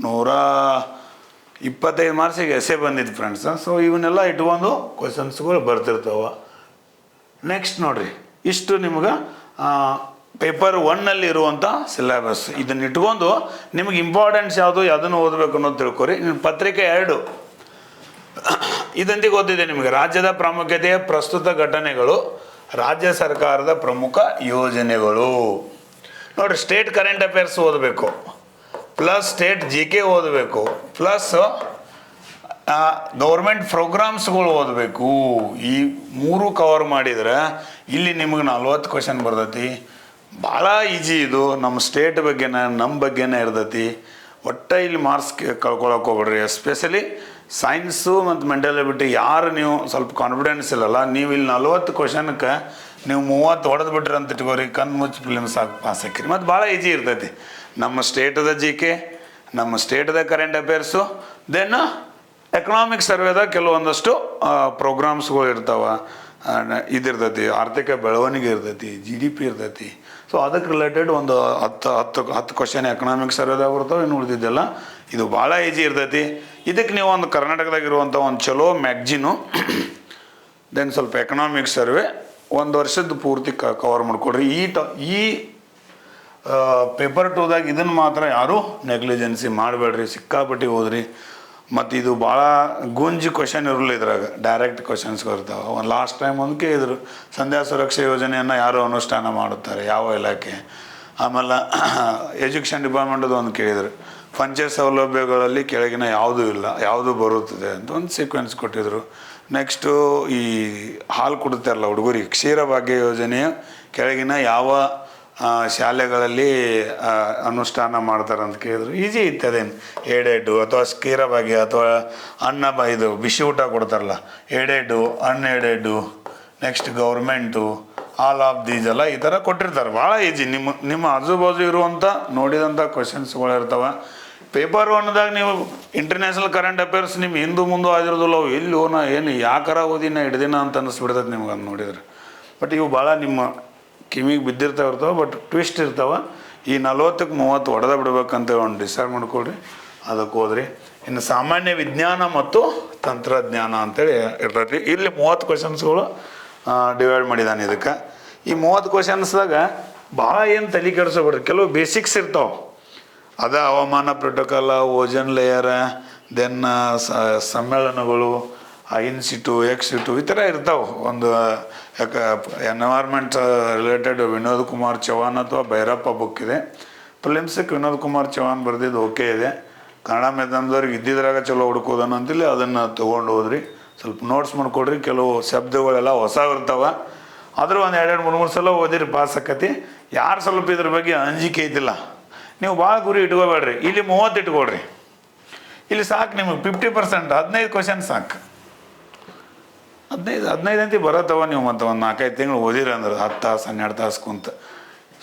125 ಮಾರ್ಕ್ಸಿಗೆ ಎಸೆ ಬಂದಿತ್ತು ಫ್ರೆಂಡ್ಸ್. ಸೊ ಇವನ್ನೆಲ್ಲ ಇಟ್ಕೊಂಡು ಕ್ವಶನ್ಸ್ಗಳು ಬರ್ತಿರ್ತಾವೆ. ನೆಕ್ಸ್ಟ್ ನೋಡ್ರಿ, ಇಷ್ಟು ನಿಮ್ಗೆ ಪೇಪರ್ 1ನಲ್ಲಿ ಇರುವಂಥ ಸಿಲೆಬಸ್. ಇದನ್ನ ಇಟ್ಕೊಂಡು ನಿಮ್ಗೆ ಇಂಪಾರ್ಟೆನ್ಸ್ ಯಾವುದು, ಅದನ್ನು ಓದಬೇಕು ಅನ್ನೋದು ತಿಳ್ಕೊರಿ. ಪತ್ರಿಕೆ 2 ಇದಂತೆ ಗೊತ್ತಿದೆ ನಿಮಗೆ. ರಾಜ್ಯದ ಪ್ರಾಮುಖ್ಯತೆಯ ಪ್ರಸ್ತುತ ಘಟನೆಗಳು, ರಾಜ್ಯ ಸರ್ಕಾರದ ಪ್ರಮುಖ ಯೋಜನೆಗಳು. ನೋಡ್ರಿ, ಸ್ಟೇಟ್ ಕರೆಂಟ್ ಅಫೇರ್ಸ್ ಓದಬೇಕು, ಪ್ಲಸ್ ಸ್ಟೇಟ್ GK ಓದಬೇಕು, ಪ್ಲಸ್ ಗೌರ್ಮೆಂಟ್ ಪ್ರೋಗ್ರಾಮ್ಸ್ಗಳು ಓದಬೇಕು. ಈ 3 ಕವರ್ ಮಾಡಿದ್ರೆ ಇಲ್ಲಿ ನಿಮಗೆ 40 ಕ್ವಶನ್ ಬರ್ತೈತಿ. ಭಾಳ ಈಜಿ ಇದು. ನಮ್ಮ ಸ್ಟೇಟ್ ಬಗ್ಗೆನ ನಮ್ಮ ಬಗ್ಗೆನೇ ಇರ್ತೈತಿ. ಒಟ್ಟು ಇಲ್ಲಿ ಮಾರ್ಕ್ಸ್ ಕಳ್ಕೊಳಕ್ಕೆ ಹೋಗ್ಬೇಡ್ರಿ. ಎಸ್ಪೆಷಲಿ ಸೈನ್ಸು ಮತ್ತು ಮೆಂಟಲ್ ಎಬಿಲಿಟಿ ಯಾರು ನೀವು ಸ್ವಲ್ಪ ಕಾನ್ಫಿಡೆನ್ಸ್ ಇಲ್ಲಲ್ಲ, ನೀವು ಇಲ್ಲಿ 40 ಕ್ವಶನ್ಗೆ ನೀವು 30 ಹೊಡೆದು ಬಿಟ್ರಿ ಅಂತ ಇಟ್ಕೋರಿ, ಕಣ್ಣು ಮುಚ್ಚಿ ಫಿಲಿಮ್ಸ್ ಪಾಸ್ ಹಾಕಿರಿ. ಮತ್ತು ಭಾಳ ಈಜಿ ಇರ್ತೈತಿ. ನಮ್ಮ ಸ್ಟೇಟದ GK, ನಮ್ಮ ಸ್ಟೇಟದ ಕರೆಂಟ್ ಅಫೇರ್ಸು, ದೆನ್ ಎಕನಾಮಿಕ್ ಸರ್ವೇದಾಗ ಕೆಲವೊಂದಷ್ಟು ಪ್ರೋಗ್ರಾಮ್ಸ್ಗಳು ಇರ್ತಾವೆ. ಇದಿರ್ತೈತಿ, ಆರ್ಥಿಕ ಬೆಳವಣಿಗೆ ಇರ್ತೈತಿ, GDP ಇರ್ತೈತಿ. ಸೊ ಅದಕ್ಕೆ ರಿಲೇಟೆಡ್ ಒಂದು 10 ಕ್ವಶನ್ ಎಕನಾಮಿಕ್ ಸರ್ವೇದಾಗ ಬರ್ತಾವೆ. ಇನ್ನು ಉಳಿದಿದ್ದೆಲ್ಲ ಇದು ಭಾಳ ಈಜಿ ಇರ್ತೈತಿ. ಇದಕ್ಕೆ ನೀವು ಒಂದು ಕರ್ನಾಟಕದಾಗಿರುವಂಥ ಒಂದು ಚಲೋ ಮ್ಯಾಗ್ಜಿನು, ದೆನ್ ಸ್ವಲ್ಪ ಎಕನಾಮಿಕ್ ಸರ್ವೆ, 1 ವರ್ಷದ ಪೂರ್ತಿ ಕವರ್ ಮಾಡಿಕೊಡ್ರಿ. ಈ ಪೇಪರ್ 2ದಾಗ ಇದನ್ನು ಮಾತ್ರ ಯಾರೂ ನೆಗ್ಲಿಜೆನ್ಸಿ ಮಾಡಬೇಡ್ರಿ, ಸಿಕ್ಕಾಪಟ್ಟಿ ಹೋದ್ರಿ. ಮತ್ತು ಇದು ಭಾಳ ಗುಂಜಿ ಕ್ವಶನ್ ಇರಲಿಲ್ಲ, ಇದ್ರಾಗ ಡೈರೆಕ್ಟ್ ಕ್ವಶನ್ಸ್ ಬರ್ತಾವೆ. ಒಂದು ಲಾಸ್ಟ್ ಟೈಮ್ ಒಂದು ಕೇಳಿದ್ರು, ಸಂಧ್ಯಾ ಸುರಕ್ಷಾ ಯೋಜನೆಯನ್ನು ಯಾರು ಅನುಷ್ಠಾನ ಮಾಡುತ್ತಾರೆ, ಯಾವ ಇಲಾಖೆ. ಆಮೇಲೆ ಎಜುಕೇಷನ್ ಡಿಪಾರ್ಟ್ಮೆಂಟದು ಒಂದು ಕೇಳಿದ್ರು, ಪಂಚಾಯತ್ ಸೌಲಭ್ಯಗಳಲ್ಲಿ ಕೆಳಗಿನ ಯಾವುದೂ ಇಲ್ಲ, ಯಾವುದು ಬರುತ್ತದೆ ಅಂತ ಒಂದು ಸೀಕ್ವೆನ್ಸ್ ಕೊಟ್ಟಿದ್ರು. ನೆಕ್ಸ್ಟು ಈ ಹಾಲು ಕೊಡ್ತಾರಲ್ಲ ಹುಡುಗರಿಗೆ, ಕ್ಷೀರ ಭಾಗ್ಯ ಯೋಜನೆಯ ಕೆಳಗಿನ ಯಾವ ಶಾಲೆಗಳಲ್ಲಿ ಅನುಷ್ಠಾನ ಮಾಡ್ತಾರೆ ಅಂತ ಕೇಳಿದ್ರು. ಈಜಿ ಇತ್ತು. ಅದೇನು ಏಡೆಡು ಅಥವಾ ಕ್ಷೀರ ಭಾಗ್ಯ ಅಥವಾ ಇದು ಬಿಸಿ ಊಟ ಕೊಡ್ತಾರಲ್ಲ, aided, unaided, next government, all of these ಎಲ್ಲ ಈ ಥರ ಕೊಟ್ಟಿರ್ತಾರೆ. ಭಾಳ ಈಜಿ. ನಿಮ್ಮ ಆಜು ಬಾಜು ಇರುವಂಥ ನೋಡಿದಂಥ ಕ್ವಶನ್ಸ್ಗಳು ಇರ್ತವೆ. ಪೇಪರ್ 1ದಾಗ ನೀವು ಇಂಟರ್ನ್ಯಾಷನಲ್ ಕರೆಂಟ್ ಅಫೇರ್ಸ್ ನಿಮ್ಮ ಹಿಂದೂ ಮುಂದೆ ಆಗಿರೋದಿಲ್ಲ, ಅವು ಎಲ್ಲಿ ಹೋನ ಏನು ಯಾಕಾರ ಓದಿನ ಹಿಡ್ದಿನ ಅಂತ ಅನ್ನಿಸ್ಬಿಡ್ತೈತೆ ನಿಮ್ಗೆ ಅದು ನೋಡಿದ್ರೆ. ಬಟ್ ಇವು ಭಾಳ ನಿಮ್ಮ ಕಿವಿಗೆ ಬಿದ್ದಿರ್ತಾವೆ, ಬಟ್ ಟ್ವಿಸ್ಟ್ ಇರ್ತಾವೆ. ಈ 40ಕ್ಕೆ 30 ಹೊಡೆದ ಬಿಡ್ಬೇಕಂತ ಒಂದು ಡಿಸೈಡ್ ಮಾಡ್ಕೊಳ್ರಿ, ಅದಕ್ಕೆ ಹೋದ್ರಿ. ಇನ್ನು ಸಾಮಾನ್ಯ ವಿಜ್ಞಾನ ಮತ್ತು ತಂತ್ರಜ್ಞಾನ ಅಂತೇಳಿ ಇರ್ತೈತಿ. ಇಲ್ಲಿ 30 ಕ್ವಶನ್ಸ್ಗಳು ಡಿವೈಡ್ ಮಾಡಿದ್ದಾನೆ ಇದಕ್ಕೆ. ಈ 30 ಕ್ವಶನ್ಸ್ದಾಗ ಭಾಳ ಏನು ತಲೆ ಕೆಡಿಸೋಬಿಡ್ರಿ, ಕೆಲವು ಬೇಸಿಕ್ಸ್ ಇರ್ತಾವೆ. ಹವಾಮಾನ ಪ್ರೋಟೋಕಾಲ, ಓಜನ್ ಲೇಯರ್, ದೆನ್ ಸಮ್ಮೇಳನಗಳು, ಇನ್ಸಿಟು, ಎಕ್ಸಿಟು ಈ ಥರ ಇರ್ತಾವೆ. ಒಂದು ಎನ್ವೈರ್ಮೆಂಟ್ ರಿಲೇಟೆಡ್ ವಿನೋದ್ ಕುಮಾರ್ ಚೌಹಾನ್ ಅಥವಾ ಭೈರಪ್ಪ ಬುಕ್ ಇದೆ. ಪ್ರಿಲಿಮ್ಸಿಗೆ ವಿನೋದ್ ಕುಮಾರ್ ಚೌಹಾನ್ ಬರೆದಿದ್ದು ಓಕೆ ಇದೆ. ಕನ್ನಡ ಮಾಧ್ಯಮದವ್ರಿಗೆ ಇದ್ದಿದ್ರಾಗ ಚಲೋ ಹುಡ್ಕೋದನ್ನ ಅಂತೇಳಿ ಅದನ್ನು ತೊಗೊಂಡು ಹೋದ್ರಿ. ಸ್ವಲ್ಪ ನೋಟ್ಸ್ ಮಾಡ್ಕೊಡ್ರಿ. ಕೆಲವು ಶಬ್ದಗಳೆಲ್ಲ ಹೊಸ ಇರ್ತಾವೆ, ಆದರೂ ಒಂದು 2-3 ಸಲ ಓದಿರಿ ಪಾಸ್ ಆಕತಿ. ಯಾರು ಸ್ವಲ್ಪ ಇದ್ರ ಬಗ್ಗೆ ಅಂಜಿಕೆ ಐತಿಲ್ಲ, ನೀವು ಭಾಳ ಗುರಿ ಇಟ್ಕೋಬೇಡ್ರಿ. ಇಲ್ಲಿ 30 ಇಟ್ಕೊಳ್ರಿ. ಇಲ್ಲಿ ಸಾಕು ನಿಮಗೆ 50%, 15 ಕ್ವಶನ್ ಸಾಕು. 15 ಅಂತ ಬರತ್ತವ. ನೀವು ಮತ್ತೆ ಒಂದು 4-5 ತಿಂಗಳು ಓದಿರಿ ಅಂದ್ರೆ 10 ತಾಸು 12 ತಾಸು ಕುಂತ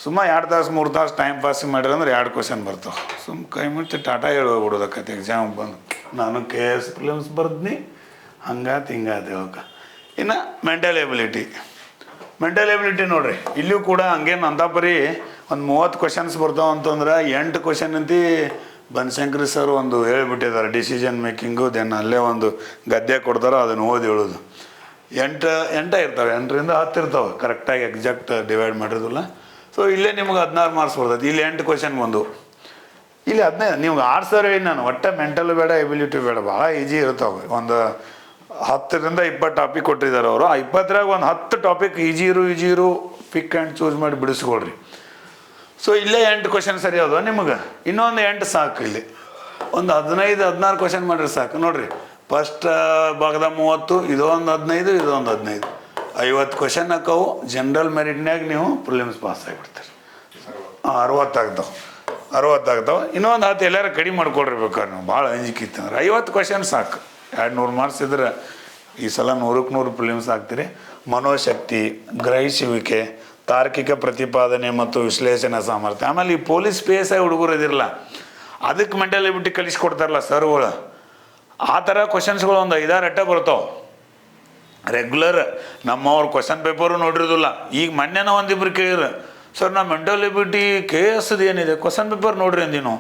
ಸುಮ್ಮ 2 ತಾಸು 3 ತಾಸು ಟೈಮ್ ಪಾಸ್ ಮಾಡಿರಿ ಅಂದ್ರೆ 2 ಕ್ವಶನ್ ಬರ್ತಾವೆ. ಸುಮ್ಮ ಕೈ ಮುಚ್ಚಿ ಟಾಟಾ ಹೇಳ್ಬಿಡೋದಕ್ಕೈತಿ ಎಕ್ಸಾಮ್ ಬಂದು. ನಾನು KS ಪ್ರಿಲಿಮ್ಸ್ ಬರ್ದ್ನಿ, ಹಂಗಾತು ಹಿಂಗಾತು ಹೇಳಕ್ಕೆ. ಇನ್ನು ಮೆಂಟಲ್ ಎಬಿಲಿಟಿ ನೋಡ್ರಿ. ಇಲ್ಲಿಯೂ ಕೂಡ ಹಂಗೇನು ಅಂತಾಪರಿ ಒಂದು 30 ಕ್ವಶನ್ಸ್ ಬರ್ತಾವೆ ಅಂತಂದ್ರೆ 8 ಕ್ವಶನ್ ಅಂತಿ ಬನಶಂಕರಿ ಸರ್ ಒಂದು ಹೇಳಿಬಿಟ್ಟಿದ್ದಾರೆ, ಡಿಸಿಷನ್ ಮೇಕಿಂಗು. ದೆನ್ ಅಲ್ಲೇ ಒಂದು ಗದ್ಯ ಕೊಡ್ತಾರೋ ಅದನ್ನು ಓದಿ ಹೇಳೋದು. 8 ಇರ್ತವೆ, 8ರಿಂದ 10 ಇರ್ತವೆ ಕರೆಕ್ಟಾಗಿ ಎಕ್ಸಾಕ್ಟ್ ಡಿವೈಡ್ ಮಾಡಿರೋದಿಲ್ಲ. ಸೊ ಇಲ್ಲೇ ನಿಮ್ಗೆ 16 ಮಾರ್ಕ್ಸ್ ಬರ್ತೈತಿ. ಇಲ್ಲಿ 8 ಕ್ವಶನ್ ಬಂದು ಇಲ್ಲಿ 15. ನೀವು 6 ಸಾವಿರ ನಾನು ಒಟ್ಟು ಮೆಂಟಲ್ ಬೇಡ, ಎಬಿಲಿಟಿ ಬೇಡ, ಭಾಳ ಈಜಿ ಇರ್ತಾವೆ. ಒಂದು 10ರಿಂದ 20 ಟಾಪಿಕ್ ಕೊಟ್ಟಿದ್ದಾರೆ ಅವರು. ಆ 20ರಾಗ ಒಂದು 10 ಟಾಪಿಕ್ ಈಜಿ ಇರು ಪಿಕ್ ಆ್ಯಂಡ್ ಚೂಸ್ ಮಾಡಿ ಬಿಡಿಸ್ಕೊಳ್ರಿ. ಸೊ ಇಲ್ಲೇ 8 ಕ್ವಶನ್ ಸರಿ ಅದು ನಿಮಗೆ. ಇನ್ನೊಂದು 8 ಸಾಕು. ಇಲ್ಲಿ ಒಂದು 15-16 ಕ್ವಶನ್ ಮಾಡಿರಿ ಸಾಕು. ನೋಡಿರಿ, ಫಸ್ಟ್ ಭಾಗದ 30, ಇದೊಂದು 15, ಇದೊಂದು 15, 50 ಕ್ವಶನ್ ಹಾಕವು. ಜನರಲ್ ಮೆರಿಟ್ನಾಗ ನೀವು ಪ್ರಿಲಿಮ್ಸ್ ಪಾಸ್ ಆಗಿಬಿಡ್ತೀರಿ. 60 ಆಗ್ತಾವೆ. ಇನ್ನೊಂದು 10 ಎಲ್ಲಾರು ಕಡಿಮೆ ಮಾಡ್ಕೊಳ್ರಿ ಬೇಕಾದ್ರೆ. ನೀವು ಭಾಳ ಅಂಜಿಕೆ ಇತ್ತಂದ್ರೆ 50 ಕ್ವಶನ್ ಸಾಕು. 200 ಮಾರ್ಕ್ಸ್ ಇದ್ರೆ ಈ ಸಲ 100ಕ್ಕೆ 100 ಪ್ರಿಲಿಮ್ಸ್ ಆಗ್ತೀರಿ. ಮನೋಶಕ್ತಿ, ಗ್ರಹಿಸುವಿಕೆ, ತಾರ್ಕಿಕ ಪ್ರತಿಪಾದನೆ ಮತ್ತು ವಿಶ್ಲೇಷಣೆ ಸಾಮರ್ಥ್ಯ. ಆಮೇಲೆ ಈ ಪೊಲೀಸ್ PSI ಹುಡುಗರು ಇದಿರಲ್ಲ, ಅದಕ್ಕೆ ಮೆಂಟಲ್ ಎಬಿಲಿಟಿ ಕಲಿಸ್ಕೊಡ್ತಾರಲ್ಲ ಸರ್ಗಳು, ಆ ಥರ ಕ್ವಶನ್ಸ್ಗಳು ಒಂದು 5-6 ಬರ್ತಾವೆ ರೆಗ್ಯುಲರ್. ನಮ್ಮವ್ರು ಕ್ವಶನ್ ಪೇಪರು ನೋಡಿರೋದಿಲ್ಲ. ಈಗ ಮೊನ್ನೆನ ಒಂದಿಬ್ರು ಕೇಳಿದ್ರು, ಸರ್ ನಾ ಮೆಂಟಲ್ ಎಬಿಲಿಟಿ KSದು ಏನಿದೆ ಕ್ವಶನ್ ಪೇಪರ್ ನೋಡ್ರಿ ಅಂದಿನು.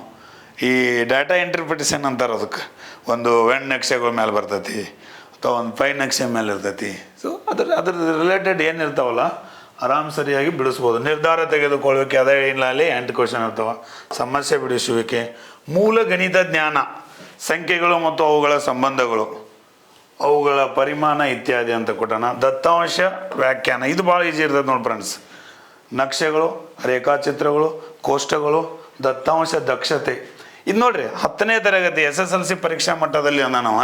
ಈ ಡಾಟಾ ಇಂಟರ್ಪ್ರಿಟೇಷನ್ ಅಂತಾರೆ ಅದಕ್ಕೆ. ಒಂದು ವೆಣ್ ನಕ್ಷೆಗಳ ಮೇಲೆ ಬರ್ತೈತಿ ಅಥವಾ ಒಂದು ಪೈ ನಕ್ಷೆ ಮೇಲೆ ಇರ್ತೈತಿ. ಸೊ ಅದ್ರ ರಿಲೇಟೆಡ್ ಏನಿರ್ತಾವಲ್ಲ ಆರಾಮ್ ಸರಿಯಾಗಿ ಬಿಡಿಸ್ಬೋದು. ನಿರ್ಧಾರ ತೆಗೆದುಕೊಳ್ಳುವಿಕೆ ಅದೇ ಇಲ್ಲ, ಅಲ್ಲಿ 8 ಕ್ವಶನ್ ಇರ್ತಾವೆ. ಸಮಸ್ಯೆ ಬಿಡಿಸುವಿಕೆ, ಮೂಲ ಗಣಿತ ಜ್ಞಾನ, ಸಂಖ್ಯೆಗಳು ಮತ್ತು ಅವುಗಳ ಸಂಬಂಧಗಳು, ಅವುಗಳ ಪರಿಮಾಣ ಇತ್ಯಾದಿ ಅಂತ ಕೊಟ್ಟಣ. ದತ್ತಾಂಶ ವ್ಯಾಖ್ಯಾನ, ಇದು ಭಾಳ ಈಜಿ ಇರ್ತದೆ ನೋಡಿ ಫ್ರೆಂಡ್ಸ್. ನಕ್ಷೆಗಳು, ರೇಖಾಚಿತ್ರಗಳು, ಕೋಷ್ಟಗಳು, ದತ್ತಾಂಶ ದಕ್ಷತೆ. ಇದು ನೋಡ್ರಿ 10ನೇ ತರಗತಿ SSLC ಪರೀಕ್ಷಾ ಮಟ್ಟದಲ್ಲಿ ನಾವು.